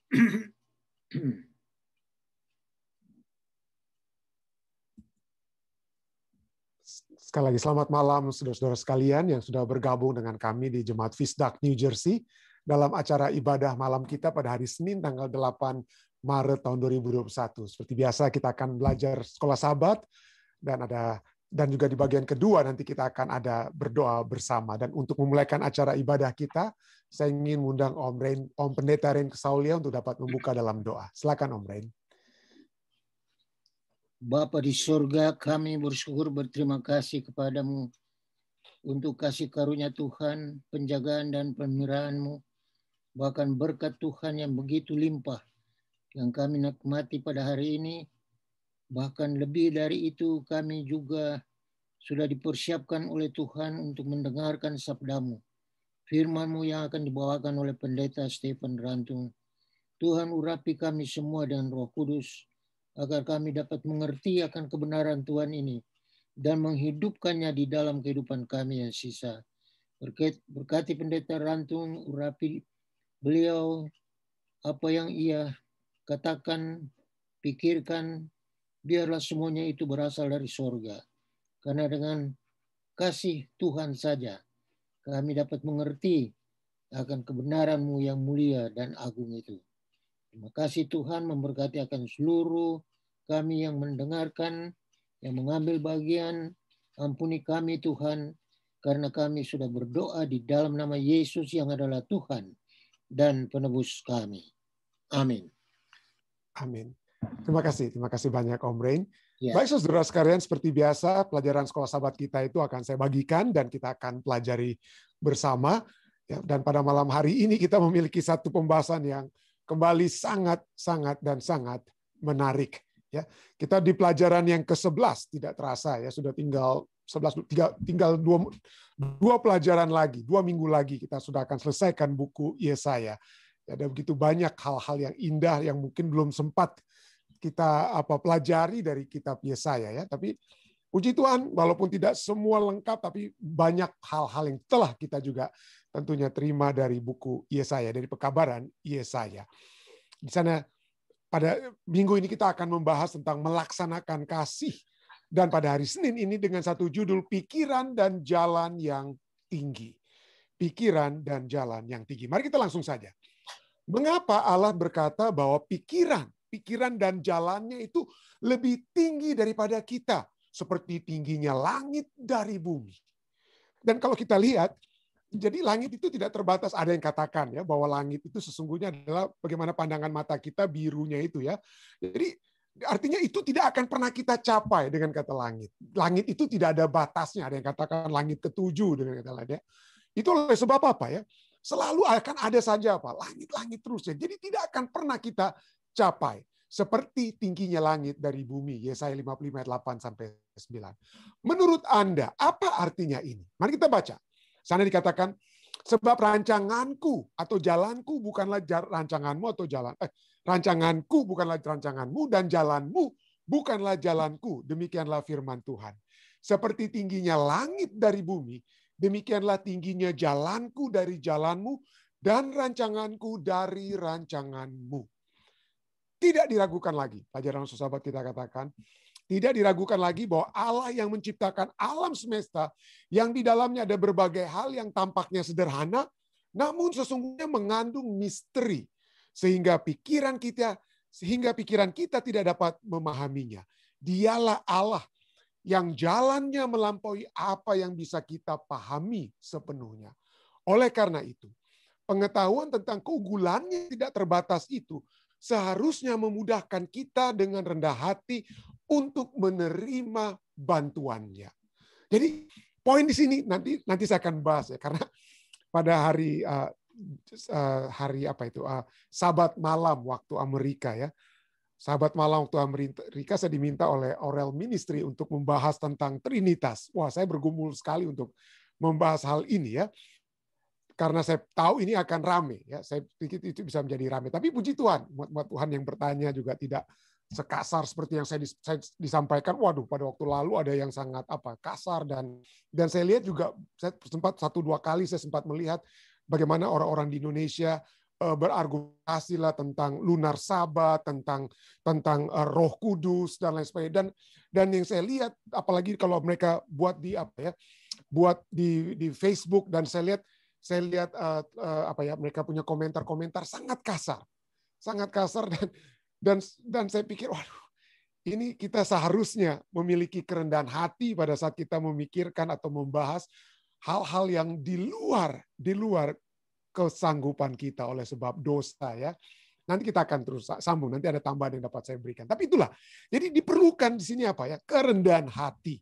Sekali lagi selamat malam saudara-saudara sekalian yang sudah bergabung dengan kami di Jemaat Visdak New Jersey dalam acara ibadah malam kita pada hari Senin tanggal 8 Maret tahun 2021. Seperti biasa kita akan belajar sekolah Sabat dan juga di bagian kedua nanti kita akan ada berdoa bersama. Dan untuk memulaikan acara ibadah kita, saya ingin mengundang Om Pendeta Ren Kesaulia untuk dapat membuka dalam doa. Silakan Om Ren. Bapa di surga, kami bersyukur berterima kasih kepadamu untuk kasih karunia Tuhan, penjagaan dan pemeliharaan-Mu, bahkan berkat Tuhan yang begitu limpah yang kami nikmati pada hari ini. Bahkan lebih dari itu, kami juga sudah dipersiapkan oleh Tuhan untuk mendengarkan sabda-Mu, firman-Mu yang akan dibawakan oleh Pendeta Stephen Rantung. Tuhan, urapi kami semua dengan Roh Kudus, agar kami dapat mengerti akan kebenaran Tuhan ini dan menghidupkannya di dalam kehidupan kami yang sisa. Berkati Pendeta Rantung, urapi beliau, apa yang ia katakan, pikirkan, biarlah semuanya itu berasal dari sorga. Karena dengan kasih Tuhan saja kami dapat mengerti akan kebenaran-Mu yang mulia dan agung itu. Terima kasih Tuhan, memberkati akan seluruh kami yang mendengarkan, yang mengambil bagian. Ampuni kami Tuhan, karena kami sudah berdoa di dalam nama Yesus yang adalah Tuhan dan penebus kami. Amin. Amin. Terima kasih banyak Om Rain. Ya. Baik saudara sekalian, seperti biasa pelajaran sekolah Sabat kita itu akan saya bagikan dan kita akan pelajari bersama. Ya, dan pada malam hari ini kita memiliki satu pembahasan yang kembali sangat menarik. Ya, kita di pelajaran yang ke-11 tidak terasa ya, sudah tinggal dua pelajaran lagi, 2 minggu lagi kita sudah akan selesaikan buku Yesaya. Ya, ada begitu banyak hal-hal yang indah yang mungkin belum sempat kita pelajari dari kitab Yesaya ya. Tapi puji Tuhan, walaupun tidak semua lengkap, tapi banyak hal-hal yang telah kita juga tentunya terima dari buku Yesaya, dari pekabaran Yesaya. Di sana pada minggu ini kita akan membahas tentang melaksanakan kasih. Dan pada hari Senin ini dengan satu judul pikiran dan jalan yang tinggi. Pikiran dan jalan yang tinggi. Mari kita langsung saja. Mengapa Allah berkata bahwa pikiran dan jalannya itu lebih tinggi daripada kita, seperti tingginya langit dari bumi. Dan kalau kita lihat, jadi langit itu tidak terbatas. Ada yang katakan ya bahwa langit itu sesungguhnya adalah bagaimana pandangan mata kita, birunya itu ya. Jadi artinya itu tidak akan pernah kita capai dengan kata langit. Langit itu tidak ada batasnya. Ada yang katakan langit ketujuh dengan kata lain ya. Itu oleh sebab apa ya? Selalu akan ada saja langit-langit terus ya. Jadi tidak akan pernah kita capai seperti tingginya langit dari bumi. Yesaya 55 ayat 8 sampai 9. Menurut Anda, apa artinya ini? Mari kita baca. Sana dikatakan, sebab rancanganku atau jalanku bukanlah rancanganmu atau rancanganku bukanlah rancanganmu dan jalanmu bukanlah jalanku. Demikianlah firman Tuhan. Seperti tingginya langit dari bumi, demikianlah tingginya jalanku dari jalanmu dan rancanganku dari rancanganmu. Tidak diragukan lagi. Pelajaran sahabat kita katakan, tidak diragukan lagi bahwa Allah yang menciptakan alam semesta yang di dalamnya ada berbagai hal yang tampaknya sederhana, namun sesungguhnya mengandung misteri sehingga pikiran kita tidak dapat memahaminya. Dialah Allah yang jalannya melampaui apa yang bisa kita pahami sepenuhnya. Oleh karena itu, pengetahuan tentang keunggulannya tidak terbatas itu seharusnya memudahkan kita dengan rendah hati untuk menerima bantuannya. Jadi poin di sini nanti saya akan bahas ya, karena pada hari Sabat malam waktu Amerika ya. Sabat malam waktu Amerika saya diminta oleh Orel Ministry untuk membahas tentang Trinitas. Wah, saya bergumul sekali untuk membahas hal ini ya. Karena saya tahu ini akan rame ya. Saya pikir itu bisa menjadi rame. Tapi puji Tuhan, umat Tuhan yang bertanya juga tidak sekasar seperti yang saya disampaikan. Waduh, pada waktu lalu ada yang sangat kasar dan saya lihat juga, saya sempat 1-2 kali saya sempat melihat bagaimana orang-orang di Indonesia berargumentasi lah tentang lunar Sabat, tentang Roh Kudus dan lain sebagainya. Dan yang saya lihat, apalagi kalau mereka buat di Facebook, dan saya lihat mereka punya komentar-komentar sangat kasar dan saya pikir, waduh, ini kita seharusnya memiliki kerendahan hati pada saat kita memikirkan atau membahas hal-hal yang di luar kesanggupan kita oleh sebab dosa, ya. Nanti kita akan terus sambung, nanti ada tambahan yang dapat saya berikan. Tapi itulah, jadi diperlukan di sini kerendahan hati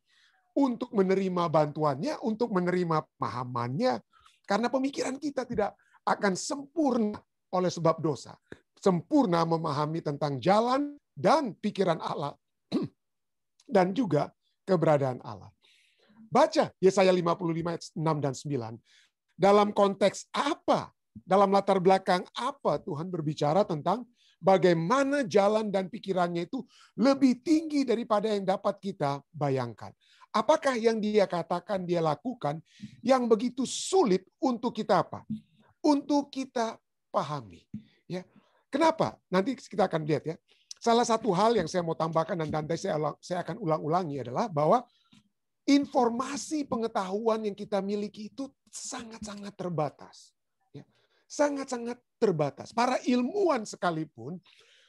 untuk menerima bantuannya, untuk menerima pemahamannya, karena pemikiran kita tidak akan sempurna oleh sebab dosa. Sempurna memahami tentang jalan dan pikiran Allah dan juga keberadaan Allah. Baca Yesaya 55 ayat 6 dan 9. Dalam konteks apa? Dalam latar belakang apa Tuhan berbicara tentang bagaimana jalan dan pikirannya itu lebih tinggi daripada yang dapat kita bayangkan. Apakah yang dia katakan, dia lakukan yang begitu sulit untuk kita untuk kita pahami. Ya. Kenapa? Nanti kita akan lihat, ya. Salah satu hal yang saya mau tambahkan dan nanti saya akan ulang-ulangi adalah bahwa informasi pengetahuan yang kita miliki itu sangat-sangat terbatas. Sangat-sangat terbatas. Para ilmuwan sekalipun,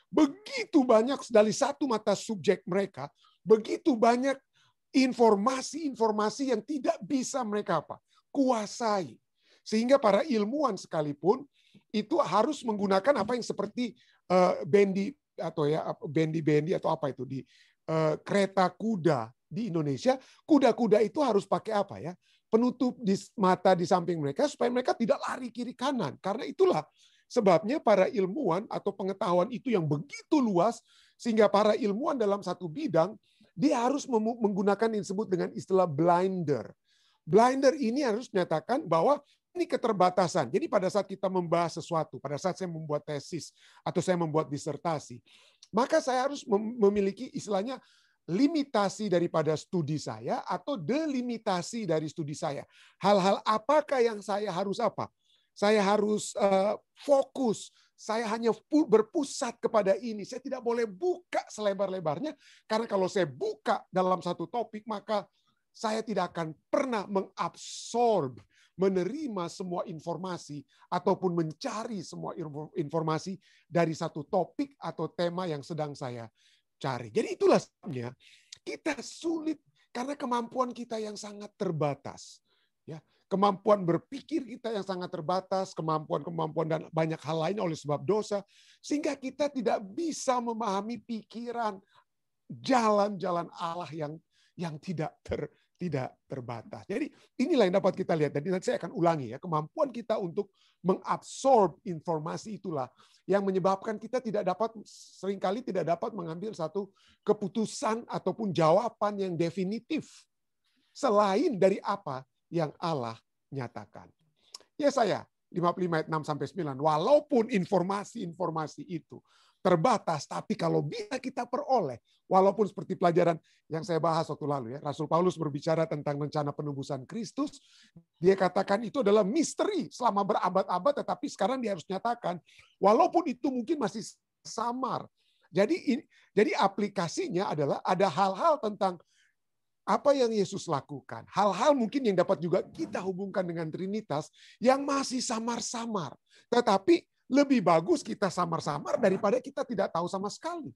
begitu banyak dari satu mata subjek mereka, begitu banyak informasi-informasi yang tidak bisa mereka kuasai. Sehingga para ilmuwan sekalipun itu harus menggunakan apa yang seperti bendi atau apa itu di kereta kuda di Indonesia. Kuda-kuda itu harus pakai penutup di mata di samping mereka supaya mereka tidak lari kiri kanan. Karena itulah sebabnya para ilmuwan atau pengetahuan itu yang begitu luas sehingga para ilmuwan dalam satu bidang dia harus menggunakan yang disebut dengan istilah blinder. Blinder ini harus menyatakan bahwa ini keterbatasan. Jadi pada saat kita membahas sesuatu, pada saat saya membuat tesis atau saya membuat disertasi, maka saya harus memiliki istilahnya limitasi daripada studi saya atau delimitasi dari studi saya. Hal-hal apakah yang saya harus Saya harus fokus. Saya hanya berpusat kepada ini. Saya tidak boleh buka selebar-lebarnya. Karena kalau saya buka dalam satu topik, maka saya tidak akan pernah mengabsorb, menerima semua informasi, ataupun mencari semua informasi dari satu topik atau tema yang sedang saya cari. Jadi itulah sebabnya kita sulit karena kemampuan kita yang sangat terbatas. Ya, kemampuan berpikir kita yang sangat terbatas, kemampuan dan banyak hal lain oleh sebab dosa, sehingga kita tidak bisa memahami pikiran jalan-jalan Allah yang tidak terbatas. Jadi inilah yang dapat kita lihat. Jadi nanti saya akan ulangi, ya, kemampuan kita untuk mengabsorb informasi itulah yang menyebabkan kita seringkali tidak dapat mengambil satu keputusan ataupun jawaban yang definitif selain dari apa yang Allah nyatakan. Yesaya 55 ayat 6 sampai 9. Walaupun informasi-informasi itu terbatas, tapi kalau bisa kita peroleh, walaupun seperti pelajaran yang saya bahas waktu lalu, ya, Rasul Paulus berbicara tentang rencana penebusan Kristus, dia katakan itu adalah misteri selama berabad-abad, tetapi sekarang dia harus nyatakan, walaupun itu mungkin masih samar. Jadi aplikasinya adalah ada hal-hal tentang apa yang Yesus lakukan. Hal-hal mungkin yang dapat juga kita hubungkan dengan Trinitas yang masih samar-samar. Tetapi lebih bagus kita samar-samar daripada kita tidak tahu sama sekali.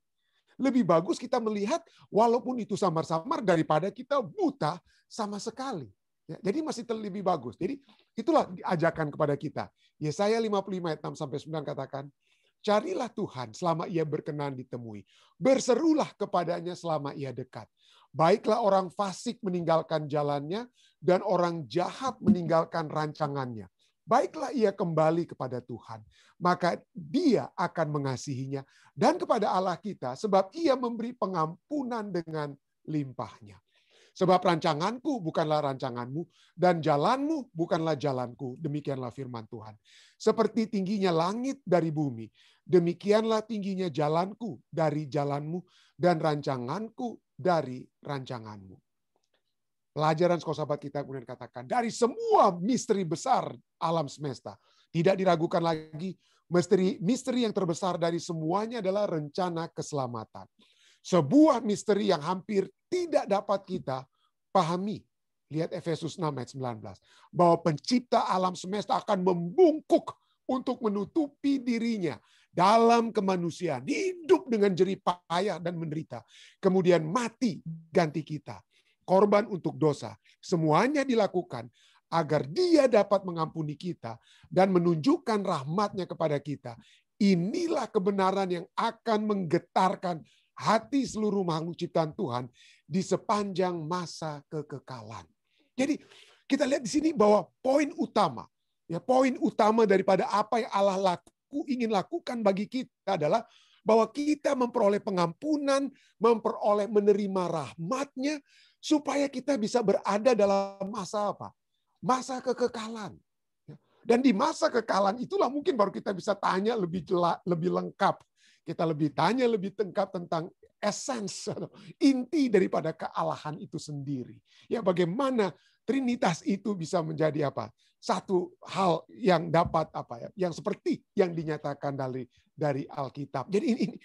Lebih bagus kita melihat walaupun itu samar-samar daripada kita buta sama sekali. Ya, jadi masih lebih bagus. Jadi itulah ajakan kepada kita. Yesaya 55 ayat 6 sampai 9 katakan, carilah Tuhan selama ia berkenan ditemui. Berserulah kepadanya selama ia dekat. Baiklah orang fasik meninggalkan jalannya dan orang jahat meninggalkan rancangannya. Baiklah ia kembali kepada Tuhan, maka dia akan mengasihinya, dan kepada Allah kita, sebab ia memberi pengampunan dengan limpahnya. Sebab rancanganku bukanlah rancanganmu, dan jalanmu bukanlah jalanku, demikianlah firman Tuhan. Seperti tingginya langit dari bumi, demikianlah tingginya jalanku dari jalanmu, dan rancanganku dari rancanganmu. Pelajaran sahabat kita kemudian katakan, dari semua misteri besar alam semesta, Tidak diragukan lagi, misteri yang terbesar dari semuanya adalah rencana keselamatan. Sebuah misteri yang hampir tidak dapat kita pahami. Lihat Efesus 6 ayat 19. Bahwa pencipta alam semesta akan membungkuk untuk menutupi dirinya dalam kemanusiaan. Hidup dengan jerih payah dan menderita. Kemudian mati ganti kita. Korban untuk dosa. Semuanya dilakukan agar Dia dapat mengampuni kita dan menunjukkan rahmat-Nya kepada kita. Inilah kebenaran yang akan menggetarkan hati seluruh makhluk ciptaan Tuhan di sepanjang masa kekekalan. Jadi kita lihat di sini bahwa poin utama daripada apa yang Allah ingin lakukan bagi kita adalah bahwa kita memperoleh pengampunan, memperoleh menerima rahmat-Nya, supaya kita bisa berada dalam masa apa? Masa kekekalan. Dan di masa kekekalan itulah mungkin baru kita bisa tanya lebih lengkap. Kita tanya lebih lengkap tentang essence, inti daripada kealahan itu sendiri. Ya, bagaimana Trinitas itu bisa menjadi apa? Satu hal yang dapat yang seperti yang dinyatakan dari Alkitab. Jadi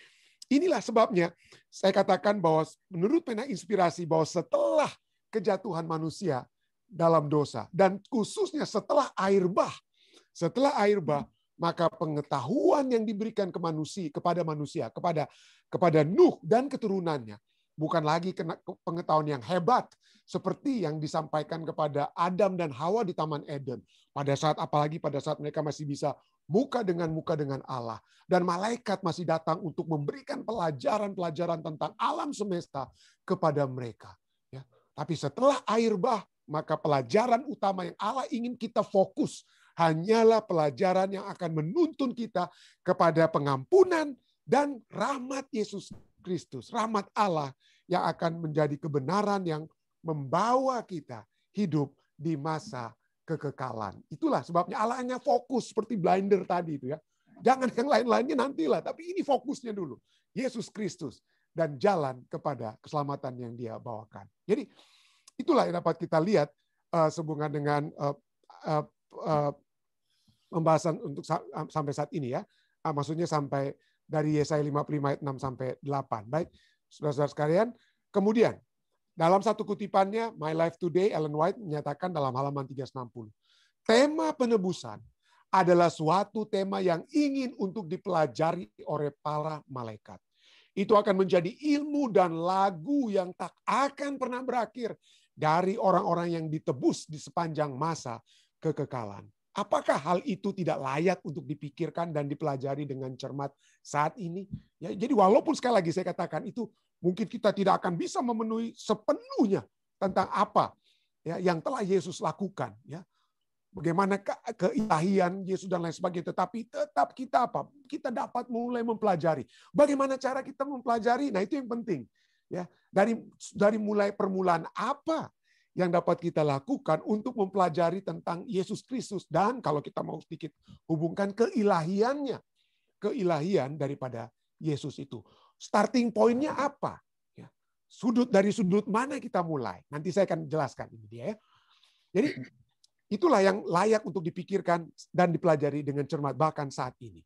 inilah sebabnya saya katakan bahwa menurut pena inspirasi bahwa setelah kejatuhan manusia dalam dosa, dan khususnya setelah air bah, maka pengetahuan yang diberikan kepada manusia, kepada Nuh dan keturunannya, bukan lagi pengetahuan yang hebat seperti yang disampaikan kepada Adam dan Hawa di Taman Eden. Apalagi pada saat mereka masih bisa muka dengan Allah. Dan malaikat masih datang untuk memberikan pelajaran tentang alam semesta kepada mereka. Ya. Tapi setelah air bah, maka pelajaran utama yang Allah ingin kita fokus hanyalah pelajaran yang akan menuntun kita kepada pengampunan dan rahmat Yesus Kristus. Rahmat Allah yang akan menjadi kebenaran yang membawa kita hidup di masa kekekalan. Itulah sebabnya Allah hanya fokus seperti blinder tadi itu ya. Jangan yang lain-lainnya nantilah, tapi ini fokusnya dulu. Yesus Kristus dan jalan kepada keselamatan yang Dia bawakan. Jadi itulah yang dapat kita lihat sehubungan dengan pembahasan untuk sampai saat ini ya. Maksudnya sampai dari Yesaya 55 ayat 6 sampai 8. Baik, saudara-saudara sekalian. Kemudian dalam satu kutipannya My Life Today, Ellen White menyatakan dalam halaman 360. Tema penebusan adalah suatu tema yang ingin untuk dipelajari oleh para malaikat. Itu akan menjadi ilmu dan lagu yang tak akan pernah berakhir dari orang-orang yang ditebus di sepanjang masa kekekalan. Apakah hal itu tidak layak untuk dipikirkan dan dipelajari dengan cermat saat ini? Ya, jadi walaupun sekali lagi saya katakan itu mungkin kita tidak akan bisa memenuhi sepenuhnya tentang apa ya yang telah Yesus lakukan. Ya. Bagaimana keilahian Yesus dan lain sebagainya. Tetapi tetap kita apa? Kita dapat mulai mempelajari. Bagaimana cara kita mempelajari? Nah itu yang penting. Ya, dari mulai permulaan apa yang dapat kita lakukan untuk mempelajari tentang Yesus Kristus dan kalau kita mau sedikit hubungkan keilahiannya, keilahian daripada Yesus itu. Starting point-nya apa? Ya, dari sudut mana kita mulai? Nanti saya akan jelaskan ini dia ya. Jadi itulah yang layak untuk dipikirkan dan dipelajari dengan cermat bahkan saat ini.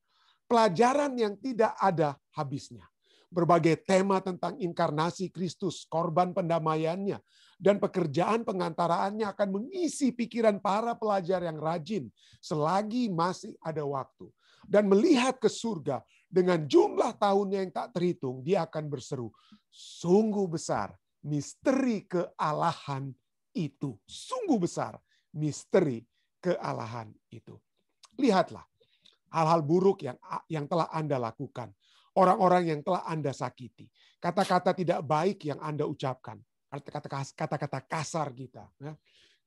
Pelajaran yang tidak ada habisnya. Berbagai tema tentang inkarnasi Kristus, korban pendamaiannya, dan pekerjaan pengantaraannya akan mengisi pikiran para pelajar yang rajin selagi masih ada waktu. Dan melihat ke surga dengan jumlah tahunnya yang tak terhitung, dia akan berseru, sungguh besar misteri kealahan itu. Sungguh besar misteri kealahan itu. Lihatlah hal-hal buruk yang telah Anda lakukan. Orang-orang yang telah Anda sakiti. Kata-kata tidak baik yang Anda ucapkan. Kata-kata kasar kita.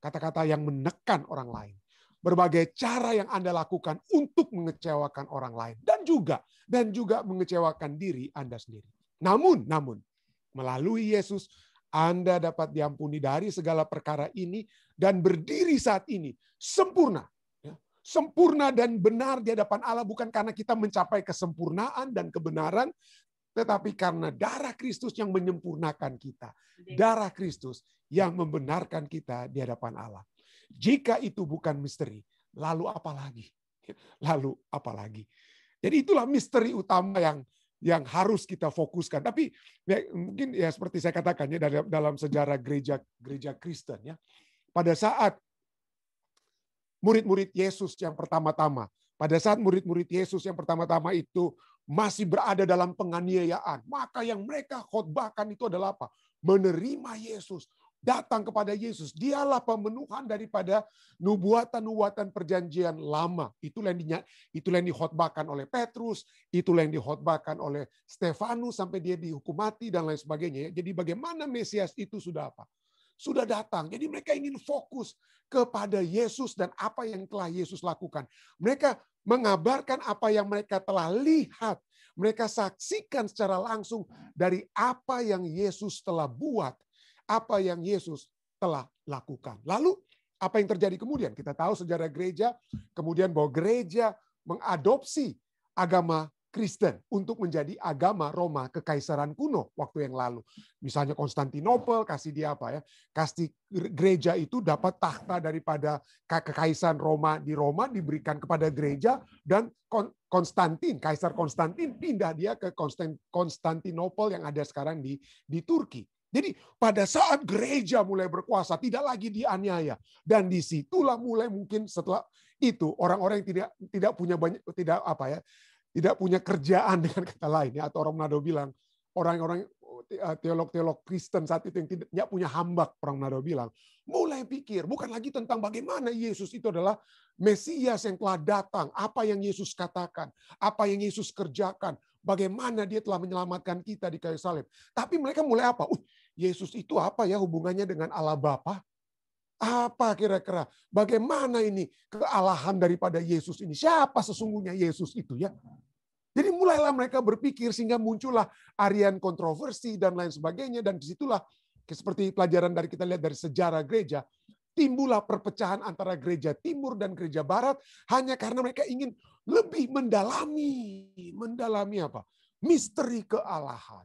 Kata-kata yang menekan orang lain. Berbagai cara yang Anda lakukan untuk mengecewakan orang lain. Dan juga mengecewakan diri Anda sendiri. Namun, melalui Yesus, Anda dapat diampuni dari segala perkara ini dan berdiri saat ini sempurna. Sempurna dan benar di hadapan Allah bukan karena kita mencapai kesempurnaan dan kebenaran, tetapi karena darah Kristus yang menyempurnakan kita. Darah Kristus yang membenarkan kita di hadapan Allah. Jika itu bukan misteri, lalu apa lagi? Lalu apalagi? Jadi itulah misteri utama yang harus kita fokuskan. Tapi ya, mungkin ya seperti saya katakan ya dalam sejarah gereja Kristen ya, pada saat murid-murid Yesus yang pertama-tama, itu masih berada dalam penganiayaan, maka yang mereka khotbahkan itu adalah apa? Menerima Yesus, datang kepada Yesus. Dialah pemenuhan daripada nubuatan-nubuatan perjanjian lama. Itulah yang dikhotbahkan oleh Petrus, itulah yang dikhotbahkan oleh Stefanus sampai dia dihukum mati dan lain sebagainya. Jadi bagaimana Mesias itu sudah apa? Sudah datang. Jadi mereka ingin fokus kepada Yesus dan apa yang telah Yesus lakukan. Mereka mengabarkan apa yang mereka telah lihat. Mereka saksikan secara langsung dari apa yang Yesus telah buat. Apa yang Yesus telah lakukan. Lalu apa yang terjadi kemudian? Kita tahu sejarah gereja, kemudian bahwa gereja mengadopsi agama Kristen untuk menjadi agama Roma kekaisaran kuno waktu yang lalu. Misalnya Konstantinopel kasih dia apa ya? Kasih gereja itu dapat tahta daripada kekaisaran Roma di Roma diberikan kepada gereja, dan Kaisar Konstantin pindah dia ke Konstantinopel yang ada sekarang di Turki. Jadi pada saat gereja mulai berkuasa, tidak lagi dianiaya, dan disitulah mulai mungkin setelah itu orang-orang yang tidak punya banyak, tidak punya kerjaan dengan kata lain ya, atau orang Manado bilang orang-orang teolog-teolog Kristen saat itu yang tidak punya hambak, orang Manado bilang mulai pikir bukan lagi tentang bagaimana Yesus itu adalah Mesias yang telah datang, apa yang Yesus katakan, apa yang Yesus kerjakan, bagaimana dia telah menyelamatkan kita di kayu salib. Tapi mereka mulai apa? Yesus itu apa ya hubungannya dengan Allah Bapa? Apa kira-kira? Bagaimana ini kealahan daripada Yesus ini? Siapa sesungguhnya Yesus itu ya? Jadi mulailah mereka berpikir sehingga muncullah arian kontroversi dan lain sebagainya. Dan disitulah seperti pelajaran dari kita lihat dari sejarah gereja, timbullah perpecahan antara gereja timur dan gereja barat hanya karena mereka ingin lebih mendalami apa? Misteri kealahan.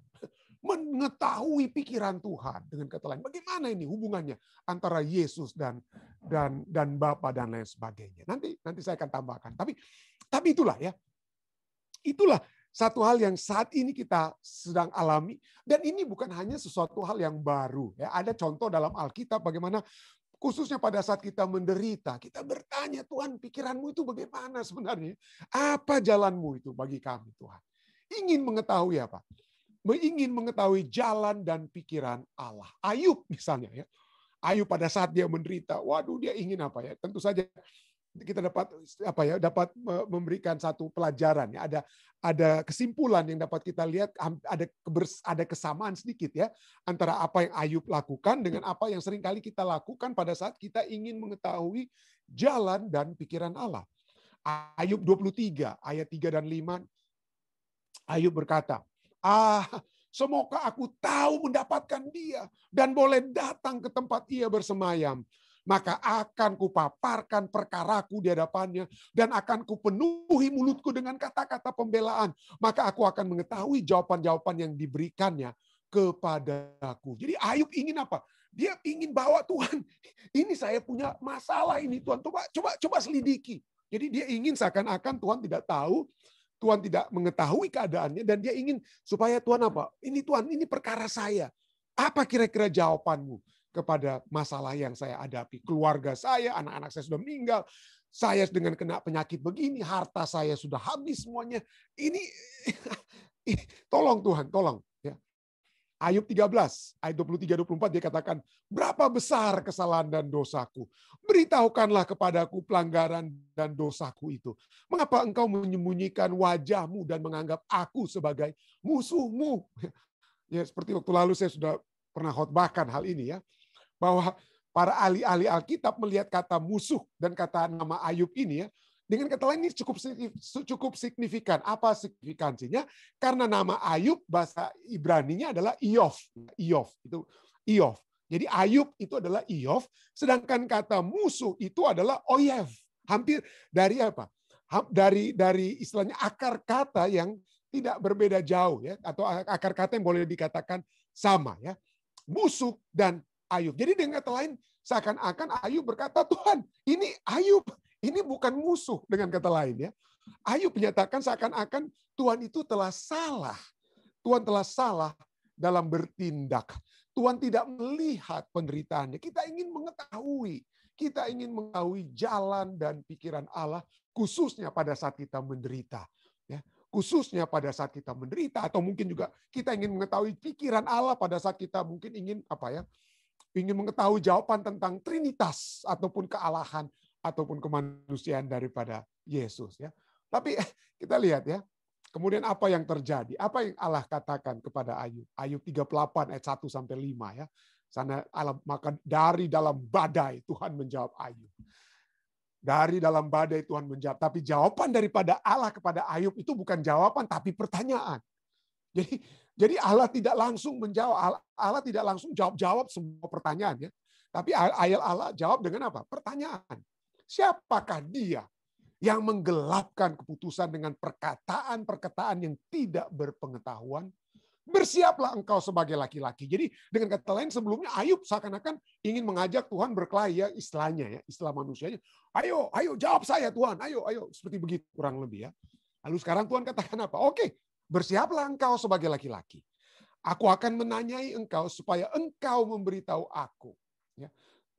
Mengetahui pikiran Tuhan, dengan kata lain. Bagaimana ini hubungannya antara Yesus dan Bapa dan lain sebagainya. Nanti saya akan tambahkan. Tapi itulah ya. Itulah satu hal yang saat ini kita sedang alami, dan ini bukan hanya sesuatu hal yang baru ya. Ada contoh dalam Alkitab bagaimana khususnya pada saat kita menderita, kita bertanya, Tuhan, pikiranmu itu bagaimana sebenarnya? Apa jalanmu itu bagi kami, Tuhan? Ingin mengetahui apa? Ingin mengetahui jalan dan pikiran Allah. Ayub misalnya ya. Ayub pada saat dia menderita, waduh dia ingin apa ya? Tentu saja kita dapat memberikan satu pelajaran ya. Ada kesimpulan yang dapat kita lihat, ada kesamaan sedikit ya antara apa yang Ayub lakukan dengan apa yang seringkali kita lakukan pada saat kita ingin mengetahui jalan dan pikiran Allah. Ayub 23 ayat 3 dan 5, Ayub berkata, semoga aku tahu mendapatkan dia dan boleh datang ke tempat ia bersemayam. Maka akan kupaparkan perkaraku di hadapannya dan akan kupenuhi mulutku dengan kata-kata pembelaan. Maka aku akan mengetahui jawaban-jawaban yang diberikannya kepadaku. Jadi Ayub ingin apa? Dia ingin bawa Tuhan. Ini saya punya masalah ini Tuhan. Coba selidiki. Jadi dia ingin seakan-akan Tuhan tidak tahu. Tuhan tidak mengetahui keadaannya dan dia ingin supaya Tuhan apa? Ini Tuhan, ini perkara saya. Apa kira-kira jawabanmu kepada masalah yang saya hadapi? Keluarga saya, anak-anak saya sudah meninggal, saya dengan kena penyakit begini, harta saya sudah habis semuanya. Ini tolong Tuhan, tolong. Ya. Ayub 13, ayat 23-24 dia katakan, berapa besar kesalahan dan dosaku. Beritahukanlah kepadaku pelanggaran dan dosaku itu. Mengapa engkau menyembunyikan wajahmu dan menganggap aku sebagai musuhmu? Ya, seperti waktu lalu saya sudah pernah khotbahkan hal ini ya. Bahwa para ahli-ahli Alkitab melihat kata musuh dan kata nama Ayub ini ya. Dengan kata lain ini cukup signifikan. Apa signifikansinya? Karena nama Ayub bahasa Ibraninya adalah Iyov. Iyov itu Iyov. Jadi Ayub itu adalah Iyov, sedangkan kata musuh itu adalah Oyev. Hampir dari apa? Dari istilahnya akar kata yang tidak berbeda jauh ya, atau akar kata yang boleh dikatakan sama ya. Musuh dan Ayub. Jadi dengan kata lain seakan-akan Ayub berkata, Tuhan, ini Ayub. Ini bukan musuh dengan kata lain ya. Ayub menyatakan seakan-akan Tuhan itu telah salah. Tuhan telah salah dalam bertindak. Tuhan tidak melihat penderitaannya. Kita ingin mengetahui. Kita ingin mengetahui jalan dan pikiran Allah khususnya pada saat kita menderita. Ya, khususnya pada saat kita menderita atau mungkin juga kita ingin mengetahui pikiran Allah pada saat kita mungkin ingin ingin mengetahui jawaban tentang Trinitas ataupun kealahan ataupun kemanusiaan daripada Yesus ya. Tapi kita lihat ya. Kemudian apa yang terjadi? Apa yang Allah katakan kepada Ayub? Ayub 38 ayat 1 sampai 5 ya. Sana Allah, maka dari dalam badai Tuhan menjawab Ayub. Dari dalam badai Tuhan menjawab. Tapi jawaban daripada Allah kepada Ayub itu bukan jawaban tapi pertanyaan. Jadi Allah tidak langsung menjawab. Allah tidak langsung jawab semua pertanyaan ya. Tapi ayat Allah jawab dengan apa? Pertanyaan. Siapakah dia yang menggelapkan keputusan dengan perkataan-perkataan yang tidak berpengetahuan? Bersiaplah engkau sebagai laki-laki. Jadi dengan kata lain sebelumnya Ayub seakan-akan ingin mengajak Tuhan berkelahi ya, istilahnya ya, istilah manusianya. Ayo jawab saya Tuhan, ayo. Seperti begitu kurang lebih ya. Lalu sekarang Tuhan katakan apa? Oke, bersiaplah engkau sebagai laki-laki. Aku akan menanyai engkau supaya engkau memberitahu aku. Ya.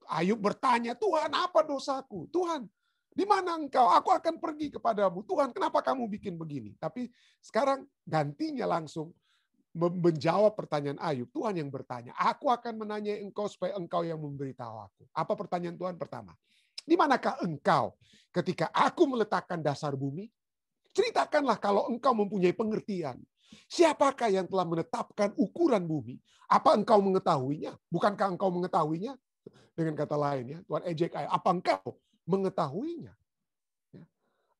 Ayub bertanya, Tuhan apa dosaku? Tuhan, di mana engkau? Aku akan pergi kepadamu. Tuhan, kenapa kamu bikin begini? Tapi sekarang gantinya langsung menjawab pertanyaan Ayub. Tuhan yang bertanya, aku akan menanyai engkau supaya engkau yang memberitahu aku. Apa pertanyaan Tuhan pertama? Di manakah engkau ketika aku meletakkan dasar bumi? Ceritakanlah kalau engkau mempunyai pengertian. Siapakah yang telah menetapkan ukuran bumi? Apa engkau mengetahuinya? Bukankah engkau mengetahuinya? Dengan kata lain ya, Tuhan ejek Ayub. Apa engkau mengetahuinya?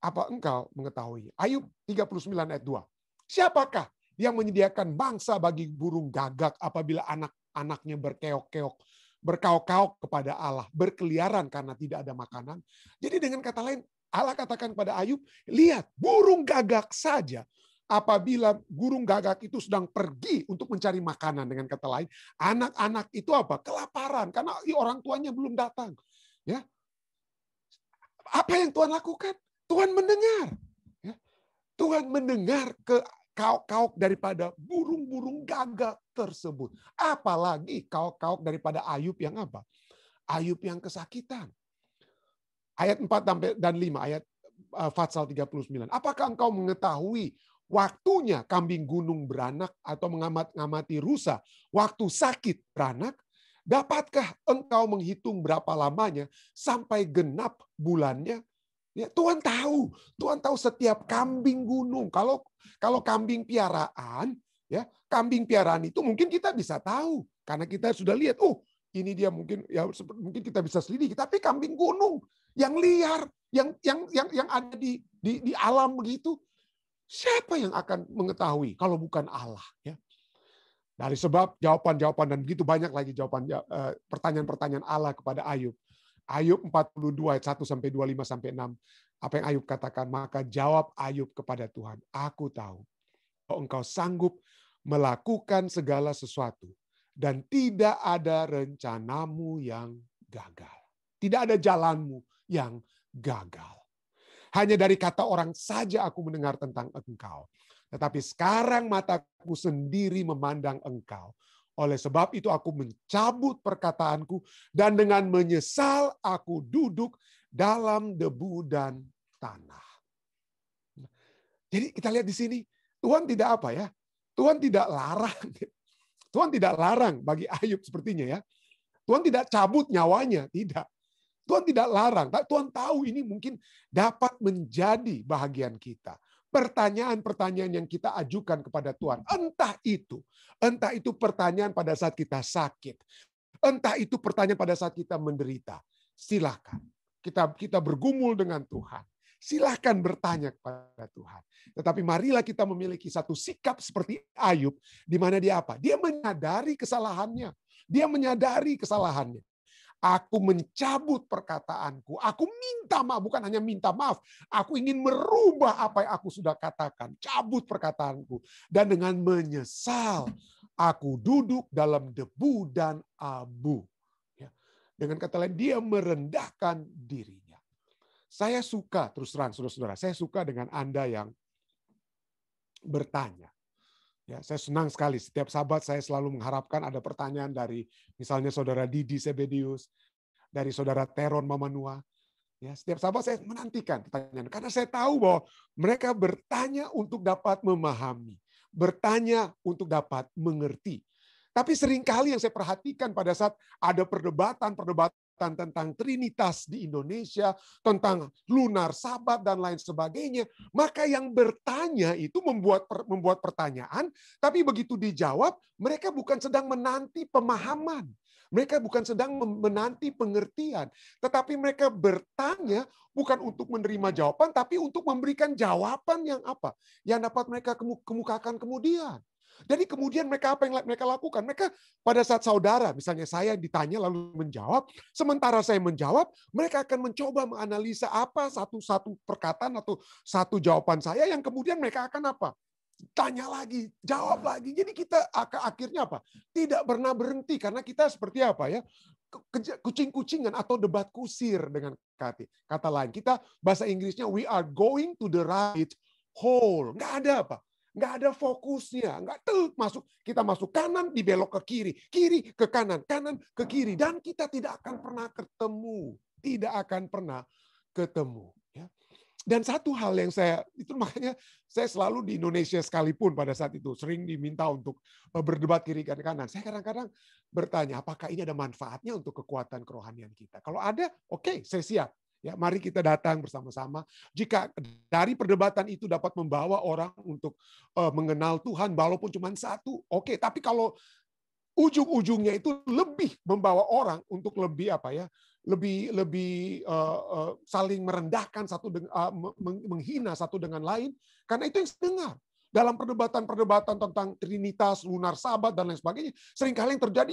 Apa engkau mengetahui? Ayub 39 ayat 2. Siapakah yang menyediakan bangsa bagi burung gagak apabila anak-anaknya berkeok-keok, berkaok-kaok kepada Allah, berkeliaran karena tidak ada makanan? Jadi dengan kata lain, Allah katakan pada Ayub, lihat burung gagak saja. Apabila burung gagak itu sedang pergi untuk mencari makanan, dengan kata lain, anak-anak itu apa? Kelaparan karena orang tuanya belum datang. Ya, apa yang Tuhan lakukan? Tuhan mendengar. Ya. Tuhan mendengar ke kaok-kaok daripada burung-burung gagak tersebut. Apalagi kaok-kaok daripada Ayub yang apa? Ayub yang kesakitan. Ayat 4 dan 5, ayat Fatsal 39. Apakah engkau mengetahui waktunya kambing gunung beranak atau mengamati rusa waktu sakit beranak? Dapatkah engkau menghitung berapa lamanya sampai genap bulannya? Ya, Tuhan tahu setiap kambing gunung. Kalau kambing piaraan, ya kambing piaraan itu mungkin kita bisa tahu karena kita sudah lihat. Oh, ini dia mungkin mungkin kita bisa selidiki. Tapi kambing gunung yang liar, yang ada di alam begitu, siapa yang akan mengetahui kalau bukan Allah? Ya. Dari sebab jawaban-jawaban dan begitu banyak lagi jawaban pertanyaan-pertanyaan Allah kepada Ayub. Ayub 42 ayat 1 sampai 25 sampai 6. Apa yang Ayub katakan? Maka jawab Ayub kepada Tuhan, aku tahu bahwa engkau sanggup melakukan segala sesuatu dan tidak ada rencanamu yang gagal. Tidak ada jalanmu yang gagal. Hanya dari kata orang saja aku mendengar tentang engkau. Tetapi sekarang mataku sendiri memandang engkau. Oleh sebab itu aku mencabut perkataanku dan dengan menyesal aku duduk dalam debu dan tanah. Jadi kita lihat di sini, Tuhan tidak apa ya? Tuhan tidak larang. Tuhan tidak larang bagi Ayub sepertinya ya. Tuhan tidak cabut nyawanya, tidak. Tuhan tidak larang. Tuhan tahu ini mungkin dapat menjadi bahagian kita. Pertanyaan-pertanyaan yang kita ajukan kepada Tuhan. Entah itu pertanyaan pada saat kita sakit. Entah itu pertanyaan pada saat kita menderita. Silakan. Kita bergumul dengan Tuhan. Silahkan bertanya kepada Tuhan. Tetapi marilah kita memiliki satu sikap seperti Ayub. Di mana dia apa? Dia menyadari kesalahannya. Dia menyadari kesalahannya. Aku mencabut perkataanku. Aku minta maaf, bukan hanya minta maaf. Aku ingin merubah apa yang aku sudah katakan. Cabut perkataanku. Dan dengan menyesal, aku duduk dalam debu dan abu. Dengan kata lain, dia merendahkan dirinya. Saya suka, terus terang saudara-saudara, saya suka dengan Anda yang bertanya. Ya, saya senang sekali. Setiap Sabat saya selalu mengharapkan ada pertanyaan dari misalnya saudara Didi Sebedius, dari saudara Teron Mamanua. Ya, setiap Sabat saya menantikan pertanyaan. Karena saya tahu bahwa mereka bertanya untuk dapat memahami. Bertanya untuk dapat mengerti. Tapi seringkali yang saya perhatikan pada saat ada perdebatan tentang Trinitas di Indonesia, tentang lunar Sabat dan lain sebagainya, maka yang bertanya itu membuat pertanyaan, tapi begitu dijawab, mereka bukan sedang menanti pemahaman. Mereka bukan sedang menanti pengertian, tetapi mereka bertanya bukan untuk menerima jawaban, tapi untuk memberikan jawaban yang apa? Yang dapat mereka kemukakan kemudian. Jadi kemudian mereka apa yang mereka lakukan? Mereka pada saat saudara, misalnya saya ditanya lalu menjawab, sementara saya menjawab, mereka akan mencoba menganalisa apa satu perkataan atau satu jawaban saya yang kemudian mereka akan apa? Tanya lagi, jawab lagi. Jadi kita akhirnya apa? Tidak pernah berhenti karena kita seperti apa ya? Kucing-kucingan atau debat kusir dengan kata lain. Kita bahasa Inggrisnya we are going to the right hole. Nggak ada apa? Nggak ada fokusnya, kita masuk kanan, dibelok ke kiri, kiri ke kanan, kanan ke kiri, dan kita tidak akan pernah ketemu, ya. Dan satu hal yang itu makanya saya selalu di Indonesia sekalipun pada saat itu sering diminta untuk berdebat kiri dan kanan. Saya kadang-kadang bertanya, apakah ini ada manfaatnya untuk kekuatan kerohanian kita? Kalau ada, oke, saya siap. Ya, mari kita datang bersama-sama. Jika dari perdebatan itu dapat membawa orang untuk mengenal Tuhan, walaupun cuma satu, oke. Tapi kalau ujung-ujungnya itu lebih membawa orang untuk lebih apa ya, lebih saling merendahkan menghina satu dengan lain, karena itu yang saya dengar. Dalam perdebatan tentang Trinitas, lunar Sabat, dan lain sebagainya, seringkali yang terjadi,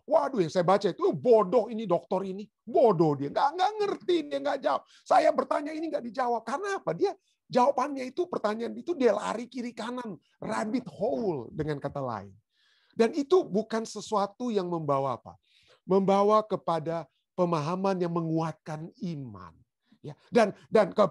waduh, yang saya baca itu bodoh ini dokter ini, bodoh dia, nggak ngerti, dia nggak jawab. Saya bertanya ini nggak dijawab, karena apa? Dia jawabannya itu, pertanyaan itu dia lari kiri kanan, rabbit hole dengan kata lain. Dan itu bukan sesuatu yang membawa apa? Membawa kepada pemahaman yang menguatkan iman. Ya, dan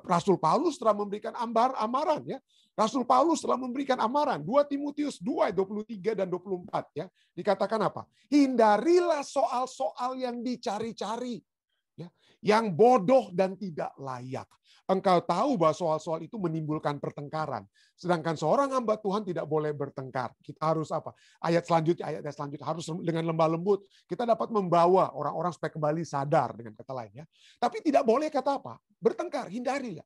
Rasul Paulus telah memberikan amaran, ya. Rasul Paulus telah memberikan amaran 2 Timotius 2 ayat 23 dan 24, ya. Dikatakan apa? Hindarilah soal-soal yang dicari-cari, ya, yang bodoh dan tidak layak. Engkau tahu bahwa soal-soal itu menimbulkan pertengkaran. Sedangkan seorang hamba Tuhan tidak boleh bertengkar. Kita harus apa? Ayat selanjutnya harus dengan lemah lembut. Kita dapat membawa orang-orang supaya kembali sadar dengan kata lain, ya. Tapi tidak boleh kata apa? Bertengkar, hindari, ya.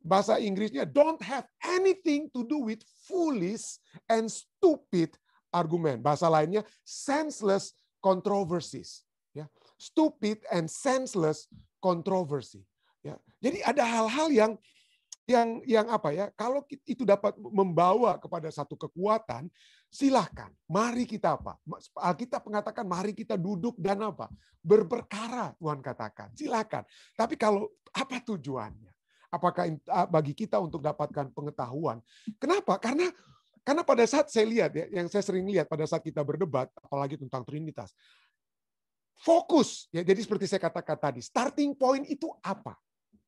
Bahasa Inggrisnya don't have anything to do with foolish and stupid argument. Bahasa lainnya senseless controversies, ya. Stupid and senseless controversy. Ya. Jadi ada hal-hal yang apa ya? Kalau itu dapat membawa kepada satu kekuatan, silahkan. Mari kita apa? Alkitab mengatakan mari kita duduk dan apa? Berperkara, Tuhan katakan. Silahkan. Tapi kalau apa tujuannya? Apakah bagi kita untuk dapatkan pengetahuan? Kenapa? Karena pada saat saya lihat, ya, yang saya sering lihat pada saat kita berdebat, apalagi tentang Trinitas, fokus, ya. Jadi seperti saya katakan tadi, starting point itu apa?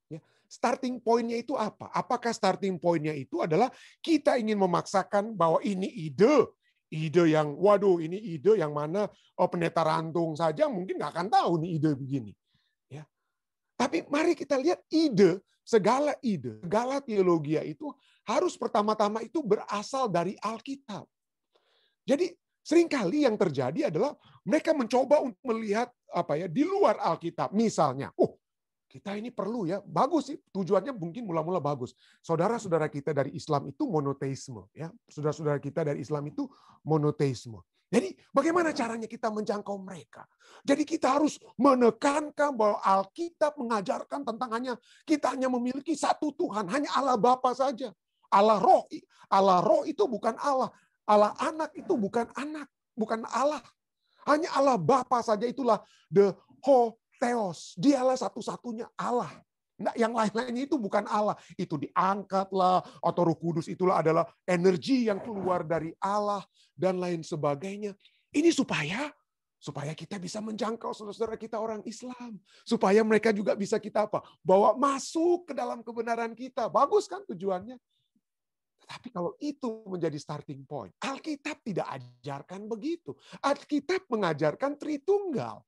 Ya, starting point-nya itu apa? Apakah starting point-nya itu adalah kita ingin memaksakan bahwa ini ide yang, waduh, ini ide yang mana pendeta rantung saja mungkin nggak akan tahu nih ide begini. Ya. Tapi mari kita lihat segala teologia itu harus pertama-tama itu berasal dari Alkitab. Jadi seringkali yang terjadi adalah mereka mencoba untuk melihat apa ya di luar Alkitab. Misalnya, kita ini perlu, ya, bagus sih, tujuannya mungkin mula-mula bagus. Saudara-saudara kita dari Islam itu monoteisme, ya. Saudara-saudara kita dari Islam itu monoteisme. Jadi bagaimana caranya kita menjangkau mereka? Jadi kita harus menekankan bahwa Alkitab mengajarkan tentang kita hanya memiliki satu Tuhan, hanya Allah Bapa saja. Allah Roh itu bukan Allah. Allah Anak itu bukan Allah. Hanya Allah Bapa saja, itulah the Theos, dialah satu-satunya Allah. Nah, yang lain-lainnya itu bukan Allah. Itu diangkatlah, atau Roh Kudus itulah adalah energi yang keluar dari Allah, dan lain sebagainya. Ini supaya Supaya kita bisa menjangkau saudara-saudara kita orang Islam. Supaya mereka juga bisa kita bawa masuk ke dalam kebenaran kita. Bagus kan tujuannya? Tapi kalau itu menjadi starting point, Alkitab tidak ajarkan begitu. Alkitab mengajarkan Tritunggal.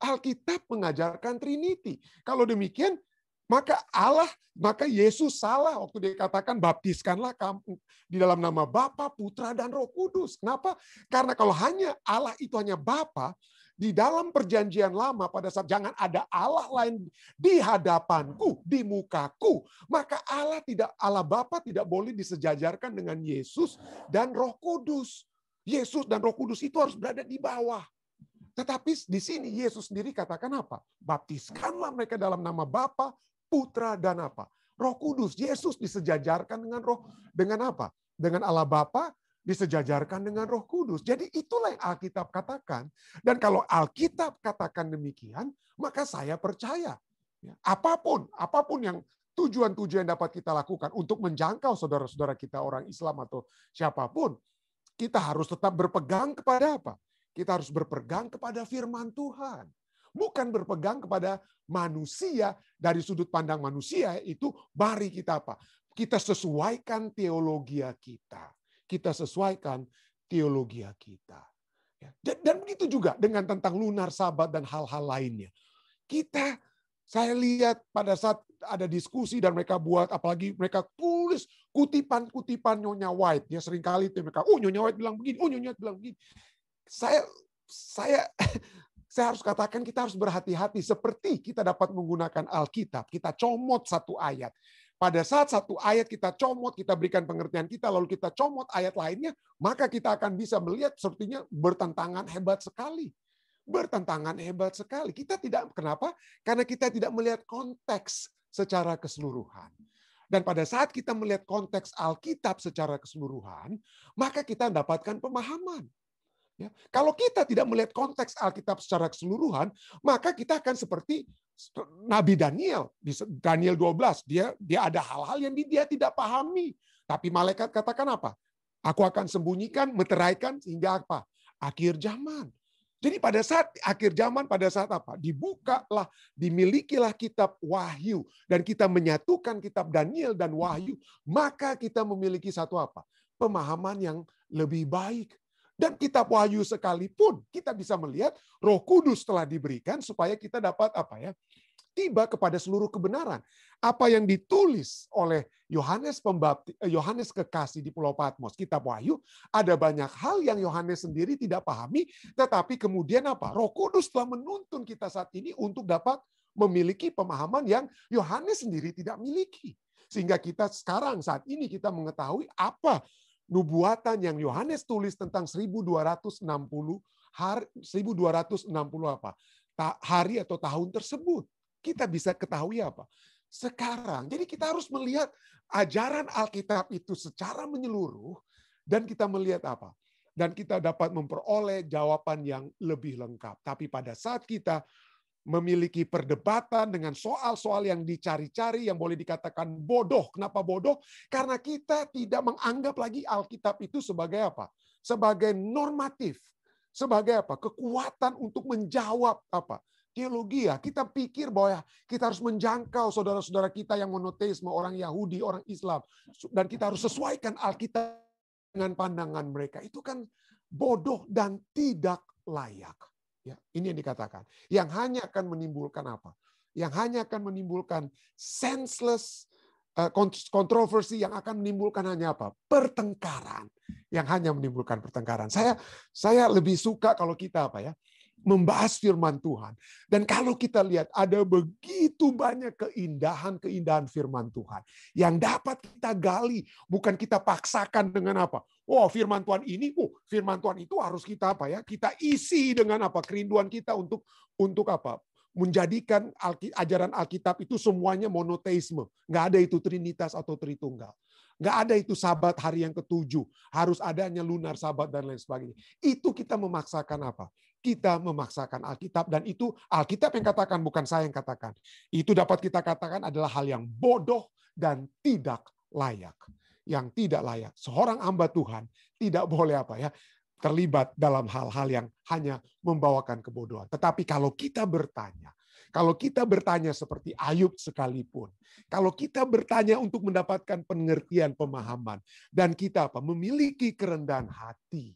Alkitab mengajarkan Trinity. Kalau demikian, maka Yesus salah waktu dia katakan baptiskanlah kamu di dalam nama Bapa, Putra, dan Roh Kudus. Kenapa? Karena kalau hanya Allah itu hanya Bapa, di dalam perjanjian lama pada saat jangan ada Allah lain di hadapanku, di mukaku, maka Allah Bapa tidak boleh disejajarkan dengan Yesus dan Roh Kudus. Yesus dan Roh Kudus itu harus berada di bawah. Tetapi di sini Yesus sendiri katakan apa? Baptiskanlah mereka dalam nama Bapa, Putra, dan Roh Kudus. Yesus disejajarkan dengan apa? Dengan Allah Bapa, disejajarkan dengan Roh Kudus. Jadi itulah yang Alkitab katakan. Dan kalau Alkitab katakan demikian, maka saya percaya. Apapun yang tujuan-tujuan yang dapat kita lakukan untuk menjangkau saudara-saudara kita orang Islam atau siapapun, kita harus tetap berpegang kepada apa? Kita harus berpegang kepada firman Tuhan. Bukan berpegang kepada manusia dari sudut pandang manusia, itu mari kita Kita sesuaikan teologi kita. Kita sesuaikan teologi kita. Dan begitu juga dengan tentang lunar sabat dan hal-hal lainnya. Saya lihat pada saat ada diskusi dan mereka buat, apalagi mereka tulis kutipan-kutipan Nyonya White. Ya seringkali itu mereka, Nyonya White bilang begini, Nyonya White bilang begini. Saya harus katakan kita harus berhati-hati seperti kita dapat menggunakan Alkitab. Kita comot satu ayat. Pada saat satu ayat kita comot, kita berikan pengertian kita, lalu kita comot ayat lainnya, maka kita akan bisa melihat sepertinya bertentangan hebat sekali. Bertentangan hebat sekali. Kenapa? Karena kita tidak melihat konteks secara keseluruhan. Dan pada saat kita melihat konteks Alkitab secara keseluruhan, maka kita mendapatkan pemahaman. Ya. Kalau kita tidak melihat konteks Alkitab secara keseluruhan, maka kita akan seperti Nabi Daniel. Di Daniel 12, dia ada hal-hal yang dia tidak pahami. Tapi malaikat katakan apa? Aku akan sembunyikan, meteraikan hingga apa? Akhir zaman. Jadi pada saat akhir zaman, pada saat apa? Dibukalah, dimilikilah kitab Wahyu. Dan kita menyatukan kitab Daniel dan Wahyu. Maka kita memiliki satu apa? Pemahaman yang lebih baik. Dan kitab Wahyu sekalipun kita bisa melihat Roh Kudus telah diberikan supaya kita dapat tiba kepada seluruh kebenaran. Apa yang ditulis oleh Yohanes Kekasih di Pulau Patmos, kitab Wahyu, ada banyak hal yang Yohanes sendiri tidak pahami, tetapi kemudian Roh Kudus telah menuntun kita saat ini untuk dapat memiliki pemahaman yang Yohanes sendiri tidak miliki. Sehingga kita sekarang saat ini kita mengetahui apa nubuatan yang Yohanes tulis tentang 1260 hari atau tahun tersebut. Kita bisa ketahui apa? Sekarang. Jadi kita harus melihat ajaran Alkitab itu secara menyeluruh dan kita melihat apa? Dan kita dapat memperoleh jawaban yang lebih lengkap. Tapi pada saat kita memiliki perdebatan dengan soal-soal yang dicari-cari, yang boleh dikatakan bodoh. Kenapa bodoh? Karena kita tidak menganggap lagi Alkitab itu sebagai apa? Sebagai normatif. Sebagai apa? Kekuatan untuk menjawab apa? Teologi. Kita pikir bahwa kita harus menjangkau saudara-saudara kita yang monoteisme, orang Yahudi, orang Islam. Dan kita harus sesuaikan Alkitab dengan pandangan mereka. Itu kan bodoh dan tidak layak. Ya, ini yang dikatakan. Yang hanya akan menimbulkan apa? Yang hanya akan menimbulkan senseless kontroversi, yang akan menimbulkan hanya apa? Pertengkaran. Yang hanya menimbulkan pertengkaran. Saya lebih suka kalau kita membahas firman Tuhan. Dan kalau kita lihat ada begitu banyak keindahan firman Tuhan yang dapat kita gali, bukan kita paksakan dengan apa? Firman Tuhan ini, firman Tuhan itu harus kita kita isi dengan apa? Kerinduan kita untuk apa? Menjadikan ajaran Alkitab itu semuanya monoteisme. Nggak ada itu Trinitas atau Tritunggal. Nggak ada itu Sabat hari yang ke-7. Harus adanya lunar Sabat dan lain sebagainya. Itu kita memaksakan apa? Kita memaksakan Alkitab, dan itu Alkitab yang katakan, bukan saya yang katakan. Itu dapat kita katakan adalah hal yang bodoh dan tidak layak. Yang tidak layak. Seorang hamba Tuhan tidak boleh terlibat dalam hal-hal yang hanya membawakan kebodohan. Tetapi kalau kita bertanya seperti Ayub sekalipun, kalau kita bertanya untuk mendapatkan pengertian, pemahaman, dan kita memiliki kerendahan hati,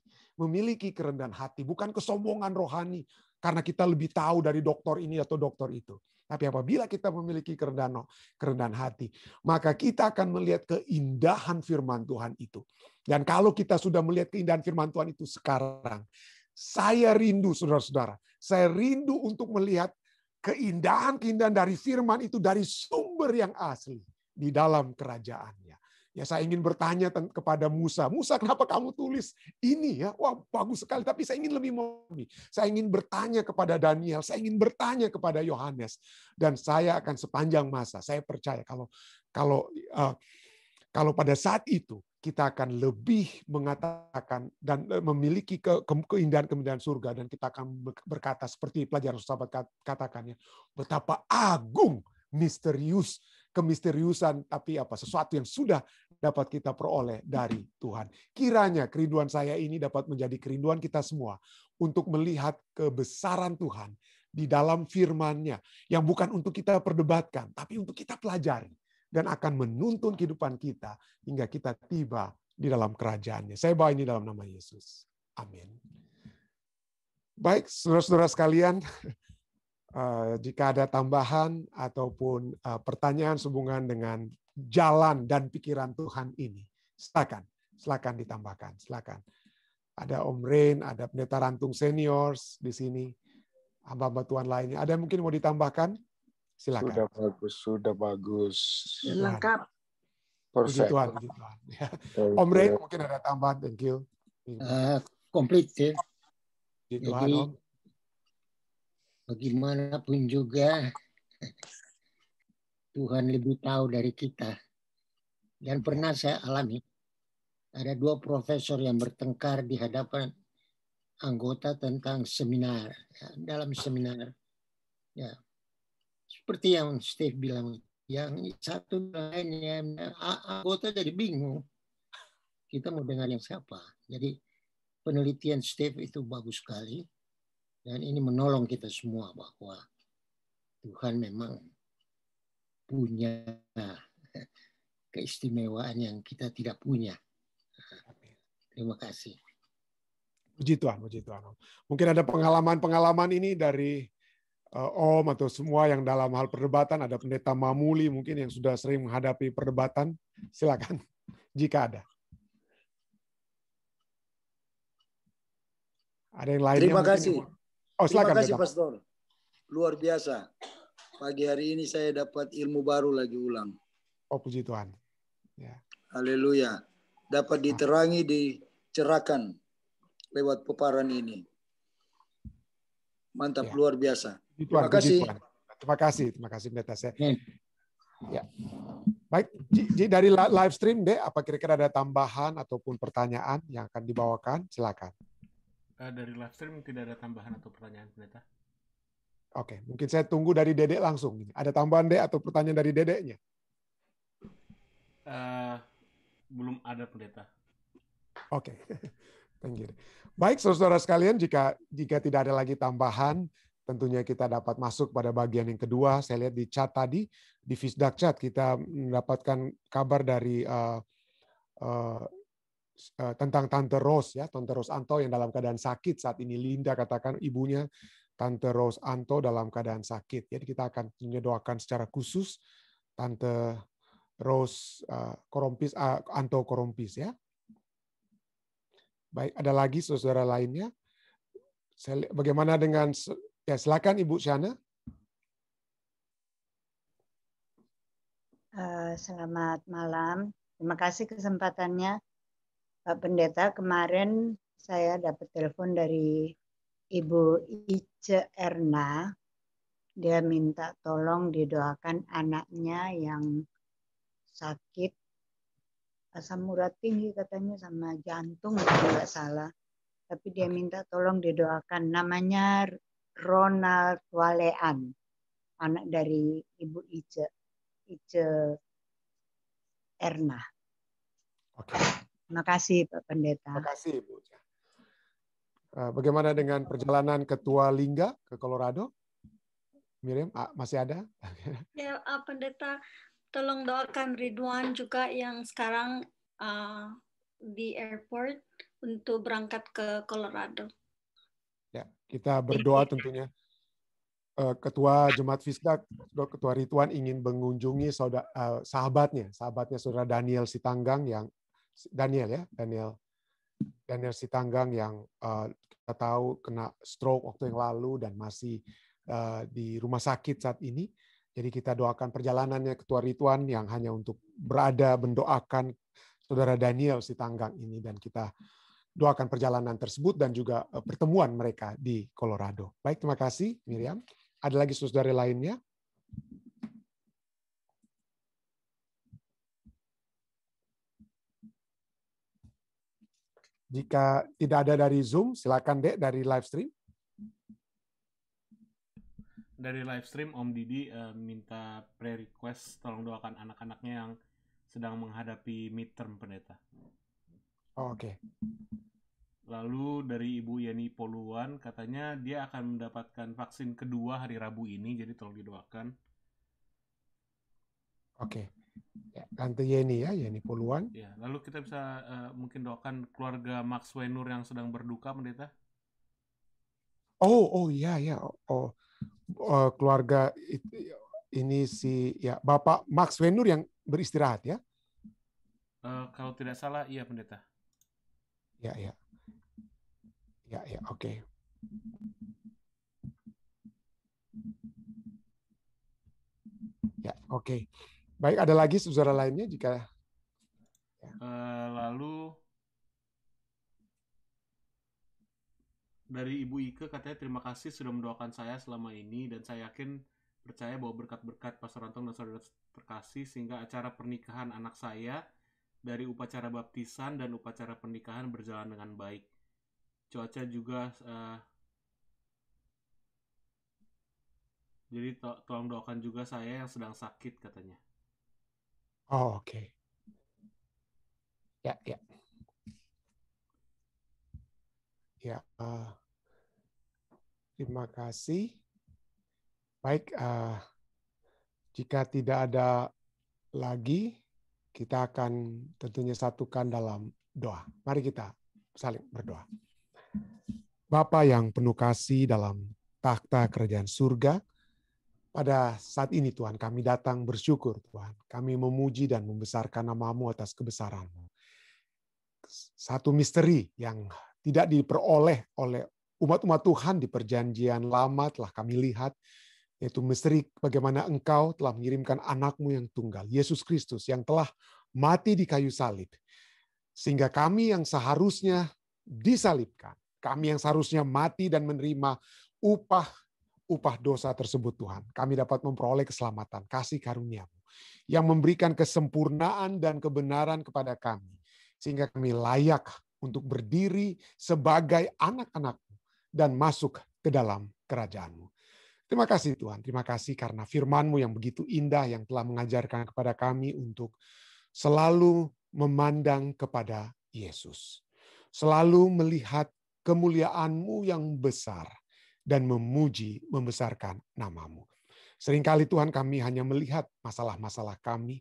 bukan kesombongan rohani karena kita lebih tahu dari dokter ini atau dokter itu. Tapi apabila kita memiliki kerendahan hati, maka kita akan melihat keindahan firman Tuhan itu. Dan kalau kita sudah melihat keindahan firman Tuhan itu sekarang, saya rindu, saudara-saudara, saya rindu untuk melihat keindahan-keindahan dari firman itu dari sumber yang asli di dalam kerajaannya. Ya, saya ingin bertanya kepada Musa, kenapa kamu tulis ini ya? Wah, bagus sekali, tapi saya ingin lebih memahami. Saya ingin bertanya kepada Daniel, saya ingin bertanya kepada Yohanes, dan saya akan sepanjang masa, saya percaya kalau pada saat itu kita akan lebih mengatakan dan memiliki keindahan surga, dan kita akan berkata seperti pelajaran sahabat katakannya, betapa agung kemisteriusan, tapi sesuatu yang sudah dapat kita peroleh dari Tuhan. Kiranya kerinduan saya ini dapat menjadi kerinduan kita semua untuk melihat kebesaran Tuhan di dalam firman-Nya, yang bukan untuk kita perdebatkan, tapi untuk kita pelajari, dan akan menuntun kehidupan kita hingga kita tiba di dalam kerajaan-Nya. Saya bawa ini dalam nama Yesus. Amin. Baik, saudara-saudara sekalian, jika ada tambahan ataupun pertanyaan sehubungan dengan jalan dan pikiran Tuhan ini, silakan ditambahkan, silakan. Ada Om Rain, ada Pendeta Rantung Seniors di sini, hamba-hamba Tuhan lainnya. Ada yang mungkin mau ditambahkan? Silakan. Sudah bagus. Lengkap. Puji Tuhan. Om Rain mungkin ada tambahan, thank you. Komplit ya. Puji Tuhan, Om. Bagaimanapun juga Tuhan lebih tahu dari kita. Dan pernah saya alami, ada 2 profesor yang bertengkar di hadapan anggota tentang seminar. Dalam seminar, ya seperti yang Steve bilang, yang satu lainnya anggota jadi bingung. Kita mau dengar yang siapa? Jadi penelitian Steve itu bagus sekali. Dan ini menolong kita semua bahwa Tuhan memang punya keistimewaan yang kita tidak punya. Terima kasih. Puji Tuhan, puji Tuhan. Mungkin ada pengalaman ini dari Om atau semua yang dalam hal perdebatan, ada Pendeta Mamuli mungkin yang sudah sering menghadapi perdebatan. Silakan, jika ada. Ada yang lainnya? Terima kasih. Silakan, terima kasih, Pendeta. Pastor. Luar biasa. Pagi hari ini saya dapat ilmu baru lagi ulang. Oh, puji Tuhan. Ya. Haleluya. Dapat diterangi, dicerahkan lewat peparan ini. Mantap, ya. Luar biasa. Terima kasih. Terima kasih Pendeta. Ya. Baik, dari live stream deh, apa kira-kira ada tambahan ataupun pertanyaan yang akan dibawakan? Silakan. Dari live stream tidak ada tambahan atau pertanyaan, Pendeta. Oke, mungkin saya tunggu dari Dedek langsung. Ada tambahan Dek atau pertanyaan dari Dedeknya? Belum ada, Pendeta. Oke, thank you. Baik, saudara sekalian, jika tidak ada lagi tambahan, tentunya kita dapat masuk pada bagian yang kedua. Saya lihat di chat tadi, di Fisdak Chat, kita mendapatkan kabar dari tentang Tante Rose, ya, Tante Rose Anto yang dalam keadaan sakit saat ini. Linda katakan ibunya Tante Rose Anto dalam keadaan sakit. Jadi kita akan doakan secara khusus Tante Rose Korompis, Anto Korompis, ya. Baik, ada lagi saudara lainnya? Bagaimana dengan, ya silakan Ibu Shana. Selamat malam. Terima kasih kesempatannya. Pak Pendeta, kemarin saya dapat telepon dari Ibu Ice Erna. Dia minta tolong didoakan anaknya yang sakit asam urat tinggi katanya sama jantung kalau nggak salah. Tapi dia minta tolong didoakan. Namanya Ronald Walean, anak dari Ibu Ice Erna. Oke. Terima kasih Pak Pendeta. Terima kasih Ibu. Bagaimana dengan perjalanan Ketua Lingga ke Colorado? Miriam, masih ada? Ya, Pendeta, tolong doakan Ridwan juga yang sekarang di airport untuk berangkat ke Colorado. Ya, kita berdoa tentunya. Ketua Jemaat Fisdak, Ketua Ridwan ingin mengunjungi sahabatnya Saudara Daniel Sitanggang yang Daniel Sitanggang yang kita tahu kena stroke waktu yang lalu dan masih di rumah sakit saat ini. Jadi kita doakan perjalanannya Ketua Ridwan yang hanya untuk berada mendoakan Saudara Daniel Sitanggang ini, dan kita doakan perjalanan tersebut dan juga pertemuan mereka di Colorado. Baik, terima kasih Miriam. Ada lagi saudara lainnya? Jika tidak ada dari Zoom, silakan Dek dari live stream. Dari live stream, Om Didi minta prayer request, tolong doakan anak-anaknya yang sedang menghadapi midterm, Pendeta. Oh, oke. Lalu dari Ibu Yeni Poluan, katanya dia akan mendapatkan vaksin kedua hari Rabu ini, jadi tolong didoakan. Oke. Ya, Tante Yeni ya, Yeni Poluan. Ya, lalu kita bisa mungkin doakan keluarga Max Wenur yang sedang berduka, Pendeta. Oh iya ya. Keluarga ini Bapak Max Wenur yang beristirahat ya? Kalau tidak salah, iya Pendeta. Ya, oke. Ya, oke. Baik, ada lagi saudara lainnya jika lalu dari Ibu Ike katanya terima kasih sudah mendoakan saya selama ini, dan saya yakin percaya bahwa berkat-berkat Pastor Antong dan saudara terkasih sehingga acara pernikahan anak saya dari upacara baptisan dan upacara pernikahan berjalan dengan baik. Cuaca juga jadi tolong doakan juga saya yang sedang sakit katanya. Oh, oke. Ya. Ya, terima kasih. Baik, jika tidak ada lagi, kita akan tentunya satukan dalam doa. Mari kita saling berdoa. Bapa yang penuh kasih dalam takhta kerajaan surga, pada saat ini Tuhan kami datang bersyukur Tuhan. Kami memuji dan membesarkan nama-Mu atas kebesaran-Mu. Satu misteri yang tidak diperoleh oleh umat-umat Tuhan di perjanjian lama telah kami lihat, yaitu misteri bagaimana Engkau telah mengirimkan anak-Mu yang tunggal, Yesus Kristus, yang telah mati di kayu salib. Sehingga kami yang seharusnya disalibkan, kami yang seharusnya mati dan menerima upah dosa tersebut Tuhan, kami dapat memperoleh keselamatan, kasih karunia-Mu yang memberikan kesempurnaan dan kebenaran kepada kami, sehingga kami layak untuk berdiri sebagai anak-anak-Mu dan masuk ke dalam kerajaan-Mu. Terima kasih Tuhan, terima kasih karena firman-Mu yang begitu indah yang telah mengajarkan kepada kami untuk selalu memandang kepada Yesus, selalu melihat kemuliaan-Mu yang besar dan memuji, membesarkan nama-Mu. Seringkali Tuhan kami hanya melihat masalah-masalah kami,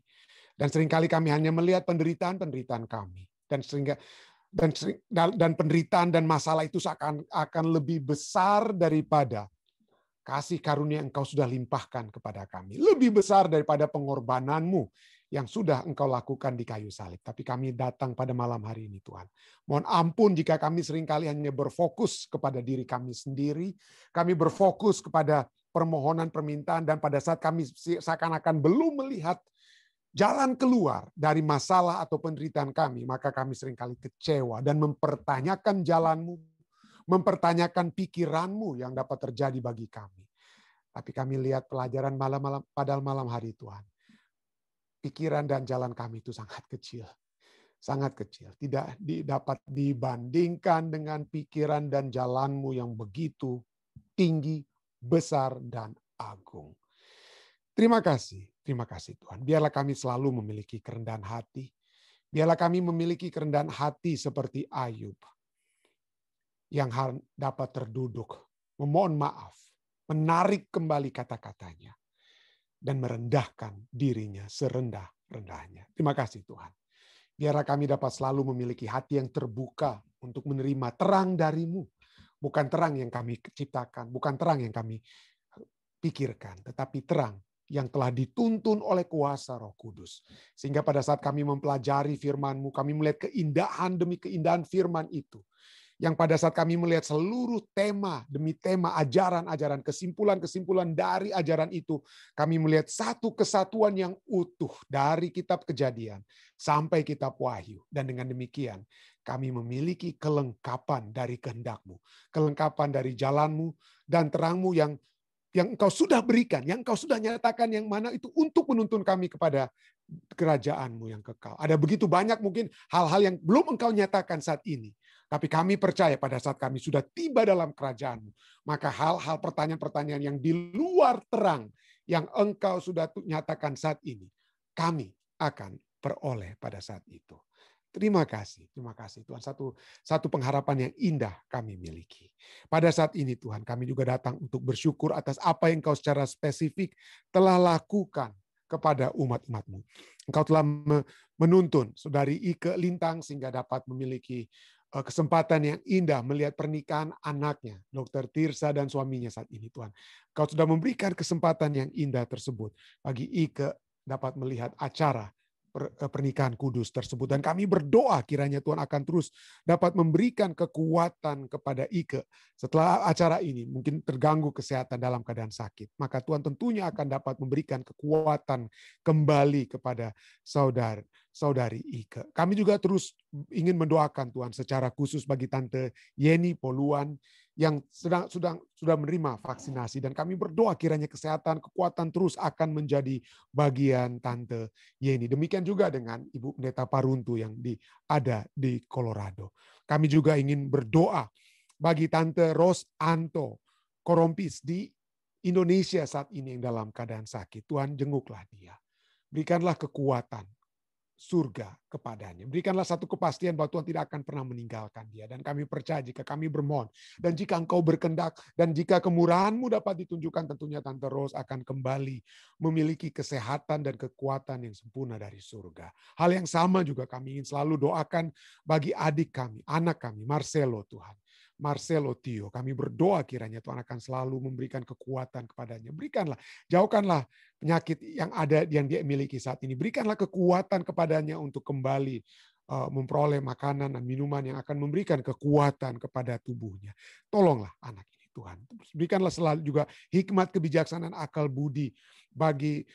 dan seringkali kami hanya melihat penderitaan-penderitaan kami, dan penderitaan dan masalah itu akan lebih besar daripada kasih karunia Engkau sudah limpahkan kepada kami, lebih besar daripada pengorbanan-Mu yang sudah Engkau lakukan di kayu salib. Tapi kami datang pada malam hari ini Tuhan. Mohon ampun jika kami seringkali hanya berfokus kepada diri kami sendiri. Kami berfokus kepada permohonan, permintaan, dan pada saat kami seakan-akan belum melihat jalan keluar dari masalah atau penderitaan kami, maka kami seringkali kecewa dan mempertanyakan jalan-Mu, mempertanyakan pikiran-Mu yang dapat terjadi bagi kami. Tapi kami lihat pelajaran pada malam hari Tuhan. Pikiran dan jalan kami itu sangat kecil. Sangat kecil. Tidak dapat dibandingkan dengan pikiran dan jalan-Mu yang begitu tinggi, besar, dan agung. Terima kasih Tuhan. Biarlah kami selalu memiliki kerendahan hati. Biarlah kami memiliki kerendahan hati seperti Ayub. yang dapat terduduk, memohon maaf, menarik kembali kata-katanya, dan merendahkan dirinya serendah-rendahnya. Terima kasih Tuhan. Biarlah kami dapat selalu memiliki hati yang terbuka untuk menerima terang dari-Mu. Bukan terang yang kami ciptakan, bukan terang yang kami pikirkan, tetapi terang yang telah dituntun oleh kuasa Roh Kudus. Sehingga pada saat kami mempelajari firman-Mu, kami melihat keindahan demi keindahan firman itu. Yang pada saat kami melihat seluruh tema demi tema, ajaran-ajaran, kesimpulan-kesimpulan dari ajaran itu, kami melihat satu kesatuan yang utuh dari kitab Kejadian sampai kitab Wahyu. Dan dengan demikian, kami memiliki kelengkapan dari kehendak-Mu, kelengkapan dari jalan-Mu, dan terang-Mu yang Engkau sudah berikan, yang Engkau sudah nyatakan, yang mana itu untuk menuntun kami kepada kerajaan-Mu yang kekal. Ada begitu banyak mungkin hal-hal yang belum Engkau nyatakan saat ini. Tapi kami percaya pada saat kami sudah tiba dalam kerajaan-Mu, maka hal-hal pertanyaan-pertanyaan yang di luar terang yang Engkau sudah nyatakan saat ini, kami akan peroleh pada saat itu. Terima kasih Tuhan. Satu pengharapan yang indah kami miliki. Pada saat ini Tuhan, kami juga datang untuk bersyukur atas apa yang Engkau secara spesifik telah lakukan kepada umat-umat-Mu. Engkau telah menuntun Saudari Ike Lintang sehingga dapat memiliki kesempatan yang indah melihat pernikahan anaknya, Dr. Tirsa dan suaminya saat ini Tuhan. Engkau sudah memberikan kesempatan yang indah tersebut bagi Ike dapat melihat acara pernikahan kudus tersebut. Dan kami berdoa kiranya Tuhan akan terus dapat memberikan kekuatan kepada Ike. Setelah acara ini mungkin terganggu kesehatan dalam keadaan sakit, maka Tuhan tentunya akan dapat memberikan kekuatan kembali kepada saudari Ike. Kami juga terus ingin mendoakan Tuhan secara khusus bagi Tante Yeni Poluan yang sudah menerima vaksinasi, dan kami berdoa kiranya kesehatan, kekuatan terus akan menjadi bagian Tante Yeni. Demikian juga dengan Ibu Pendeta Paruntu yang ada di Colorado. Kami juga ingin berdoa bagi Tante Ros Anto Korompis di Indonesia saat ini yang dalam keadaan sakit. Tuhan, jenguklah dia. Berikanlah kekuatan surga kepadanya. Berikanlah satu kepastian bahwa Tuhan tidak akan pernah meninggalkan dia. Dan kami percaya jika kami bermohon, dan jika Engkau berkehendak, dan jika kemurahan-Mu dapat ditunjukkan, tentunya Tante Rose akan kembali memiliki kesehatan dan kekuatan yang sempurna dari surga. Hal yang sama juga kami ingin selalu doakan bagi adik kami, anak kami, Marcelo Tuhan. Marcelo Tio, kami berdoa kiranya Tuhan akan selalu memberikan kekuatan kepadanya. Berikanlah, jauhkanlah penyakit yang dia miliki saat ini. Berikanlah kekuatan kepadanya untuk kembali memperoleh makanan dan minuman yang akan memberikan kekuatan kepada tubuhnya. Tolonglah anak ini Tuhan. Berikanlah selalu juga hikmat, kebijaksanaan, akal budi bagi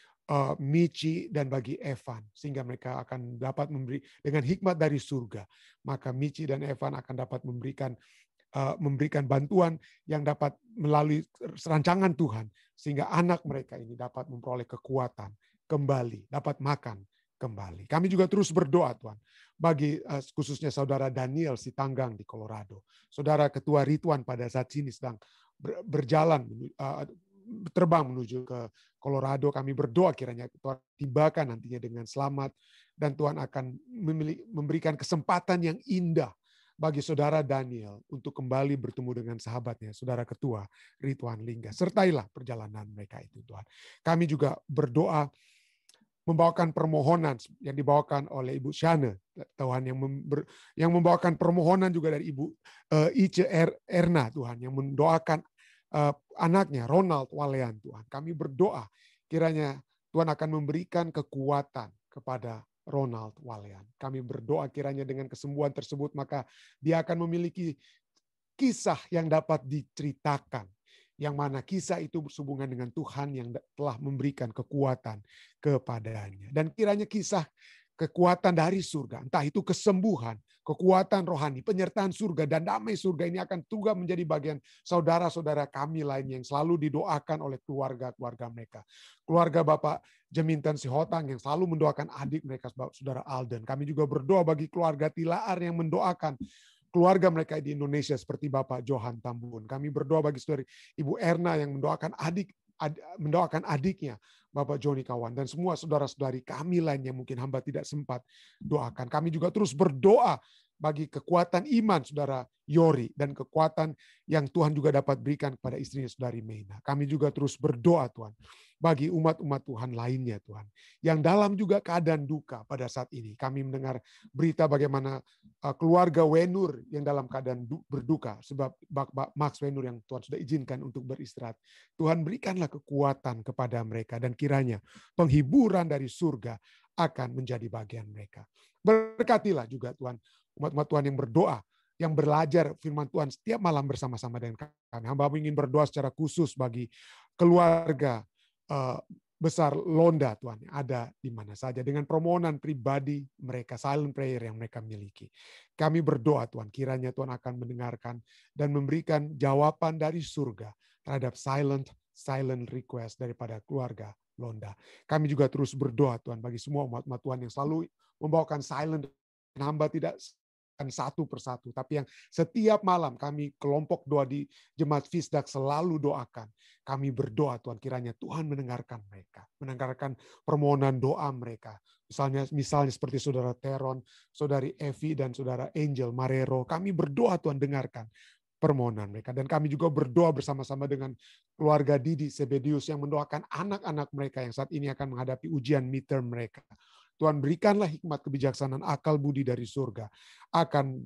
Michi dan bagi Evan, sehingga mereka akan dapat memberi dengan hikmat dari surga. Maka Michi dan Evan akan dapat memberikan bantuan yang dapat melalui rancangan Tuhan, sehingga anak mereka ini dapat memperoleh kekuatan kembali, dapat makan kembali. Kami juga terus berdoa Tuhan bagi khususnya Saudara Daniel Sitanggang di Colorado. Saudara Ketua Rituan pada saat ini sedang berjalan terbang menuju ke Colorado. Kami berdoa kiranya Tuhan tibakan nantinya dengan selamat, dan Tuhan akan memberikan kesempatan yang indah bagi Saudara Daniel untuk kembali bertemu dengan sahabatnya, Saudara Ketua Rituan Lingga. Sertailah perjalanan mereka itu Tuhan. Kami juga berdoa membawakan permohonan yang dibawakan oleh Ibu Shane, Tuhan, yang membawakan permohonan juga dari Ibu Ice Erna Tuhan, yang mendoakan anaknya Ronald Walean Tuhan. Kami berdoa kiranya Tuhan akan memberikan kekuatan kepada Ronald Walean. Kami berdoa kiranya dengan kesembuhan tersebut maka dia akan memiliki kisah yang dapat diceritakan, yang mana kisah itu berhubungan dengan Tuhan yang telah memberikan kekuatan kepadanya. Dan kiranya kisah kekuatan dari surga, entah itu kesembuhan, kekuatan rohani, penyertaan surga, dan damai surga ini akan juga menjadi bagian saudara-saudara kami lain yang selalu didoakan oleh keluarga-keluarga mereka. Keluarga Bapak Jeminten Sihotang yang selalu mendoakan adik mereka, Saudara Alden. Kami juga berdoa bagi keluarga Tilaar yang mendoakan keluarga mereka di Indonesia seperti Bapak Johan Tambun. Kami berdoa bagi Saudari Ibu Erna yang mendoakan adiknya, Bapak Joni Kawan, dan semua saudara-saudari kami lain yang mungkin hamba tidak sempat doakan. Kami juga terus berdoa bagi kekuatan iman saudara Yori dan kekuatan yang Tuhan juga dapat berikan kepada istrinya saudari Meina. Kami juga terus berdoa Tuhan bagi umat-umat Tuhan lainnya Tuhan, yang dalam juga keadaan duka pada saat ini. Kami mendengar berita bagaimana keluarga Wenur yang dalam keadaan berduka sebab Max Wenur yang Tuhan sudah izinkan untuk beristirahat. Tuhan berikanlah kekuatan kepada mereka dan kiranya penghiburan dari surga akan menjadi bagian mereka. Berkatilah juga Tuhan umat-umat Tuhan yang berdoa, yang belajar firman Tuhan setiap malam bersama-sama dengan kami. Hamba-Mu ingin berdoa secara khusus bagi keluarga besar Londa Tuhan yang ada di mana saja dengan permohonan pribadi mereka, silent prayer yang mereka miliki. Kami berdoa Tuhan, kiranya Tuhan akan mendengarkan dan memberikan jawaban dari surga terhadap silent request daripada keluarga Londa. Kami juga terus berdoa Tuhan bagi semua umat-umat Tuhan yang selalu membawakan silent, dan hamba tidak satu persatu, tapi yang setiap malam kami kelompok doa di Jemaat Fisdak selalu doakan. Kami berdoa Tuhan, kiranya Tuhan mendengarkan mereka, mendengarkan permohonan doa mereka. Misalnya seperti saudara Teron, saudari Evi dan saudara Angel Marero, kami berdoa Tuhan dengarkan permohonan mereka. Dan kami juga berdoa bersama-sama dengan keluarga Didi Sebedius yang mendoakan anak-anak mereka yang saat ini akan menghadapi ujian midterm mereka. Tuhan berikanlah hikmat kebijaksanaan akal budi dari surga akan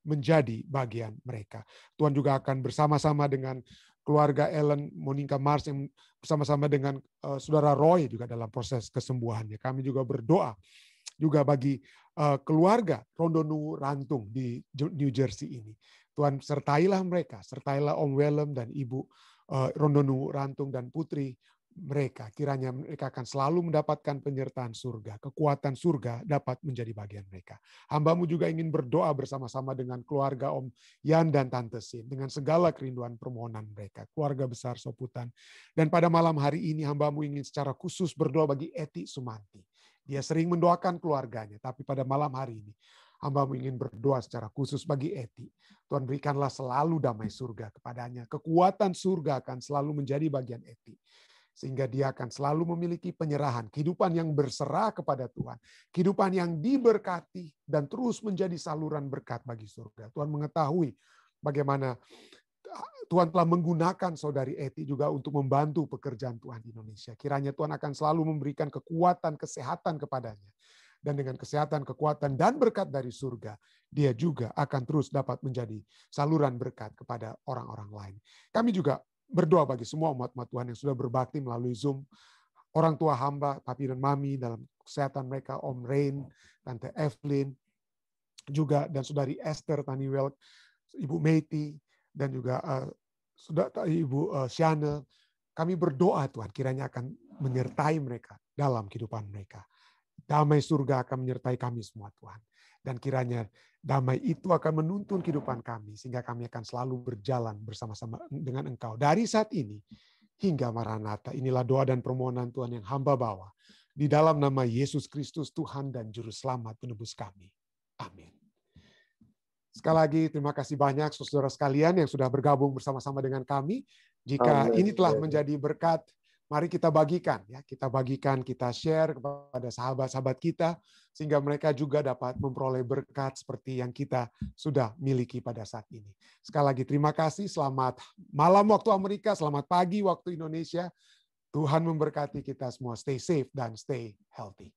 menjadi bagian mereka. Tuhan juga akan bersama-sama dengan keluarga Ellen Monica Mars yang bersama-sama dengan saudara Roy juga dalam proses kesembuhannya. Kami juga berdoa juga bagi keluarga Rondonu Rantung di New Jersey ini. Tuhan sertailah mereka, sertailah Om Willem dan Ibu Rondonu Rantung dan putri mereka. Kiranya mereka akan selalu mendapatkan penyertaan surga. Kekuatan surga dapat menjadi bagian mereka. Hamba-Mu juga ingin berdoa bersama-sama dengan keluarga Om Yan dan Tante Sin. Dengan segala kerinduan permohonan mereka. Keluarga besar Soputan. Dan pada malam hari ini hamba-Mu ingin secara khusus berdoa bagi Eti Sumanti. Dia sering mendoakan keluarganya. Tapi pada malam hari ini hamba-Mu ingin berdoa secara khusus bagi Eti. Tuhan berikanlah selalu damai surga kepadanya. Kekuatan surga akan selalu menjadi bagian Eti. Sehingga dia akan selalu memiliki penyerahan, kehidupan yang berserah kepada Tuhan, kehidupan yang diberkati dan terus menjadi saluran berkat bagi surga. Tuhan mengetahui bagaimana Tuhan telah menggunakan saudari Eti juga untuk membantu pekerjaan Tuhan di Indonesia. Kiranya Tuhan akan selalu memberikan kekuatan, kesehatan kepadanya. Dan dengan kesehatan, kekuatan, dan berkat dari surga, dia juga akan terus dapat menjadi saluran berkat kepada orang-orang lain. Kami juga berdoa bagi semua umat-umat Tuhan yang sudah berbakti melalui Zoom. Orang tua hamba, papi dan mami dalam kesehatan mereka, Om Rain, Tante Evelyn, juga dan saudari Esther Taniwel, Ibu Meiti, dan juga Ibu Shana. Kami berdoa Tuhan kiranya akan menyertai mereka dalam kehidupan mereka. Damai surga akan menyertai kami semua Tuhan. Dan kiranya damai itu akan menuntun kehidupan kami sehingga kami akan selalu berjalan bersama-sama dengan Engkau. Dari saat ini hingga Maranatha, inilah doa dan permohonan Tuhan yang hamba bawa. Di dalam nama Yesus Kristus Tuhan dan Juru Selamat penebus kami. Amin. Sekali lagi terima kasih banyak saudara sekalian yang sudah bergabung bersama-sama dengan kami. Jika ini telah menjadi berkat, mari kita bagikan, ya, kita share kepada sahabat-sahabat kita, sehingga mereka juga dapat memperoleh berkat seperti yang kita sudah miliki pada saat ini. Sekali lagi terima kasih, selamat malam waktu Amerika, selamat pagi waktu Indonesia. Tuhan memberkati kita semua, stay safe dan stay healthy.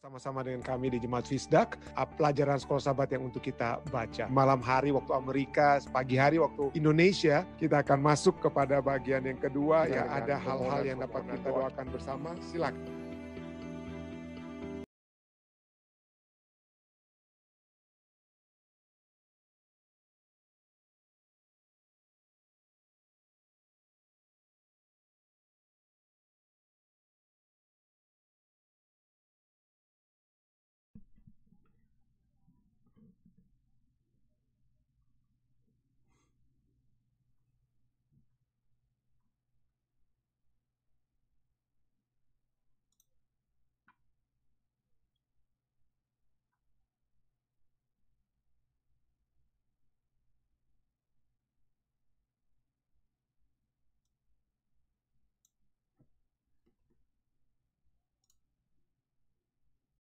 Bersama-sama dengan kami di Jemaat Fisdak, pelajaran sekolah sahabat yang untuk kita baca. Malam hari waktu Amerika, pagi hari waktu Indonesia, kita akan masuk kepada bagian yang kedua, yang ada hal-hal yang dapat kita doakan bersama. Silakan.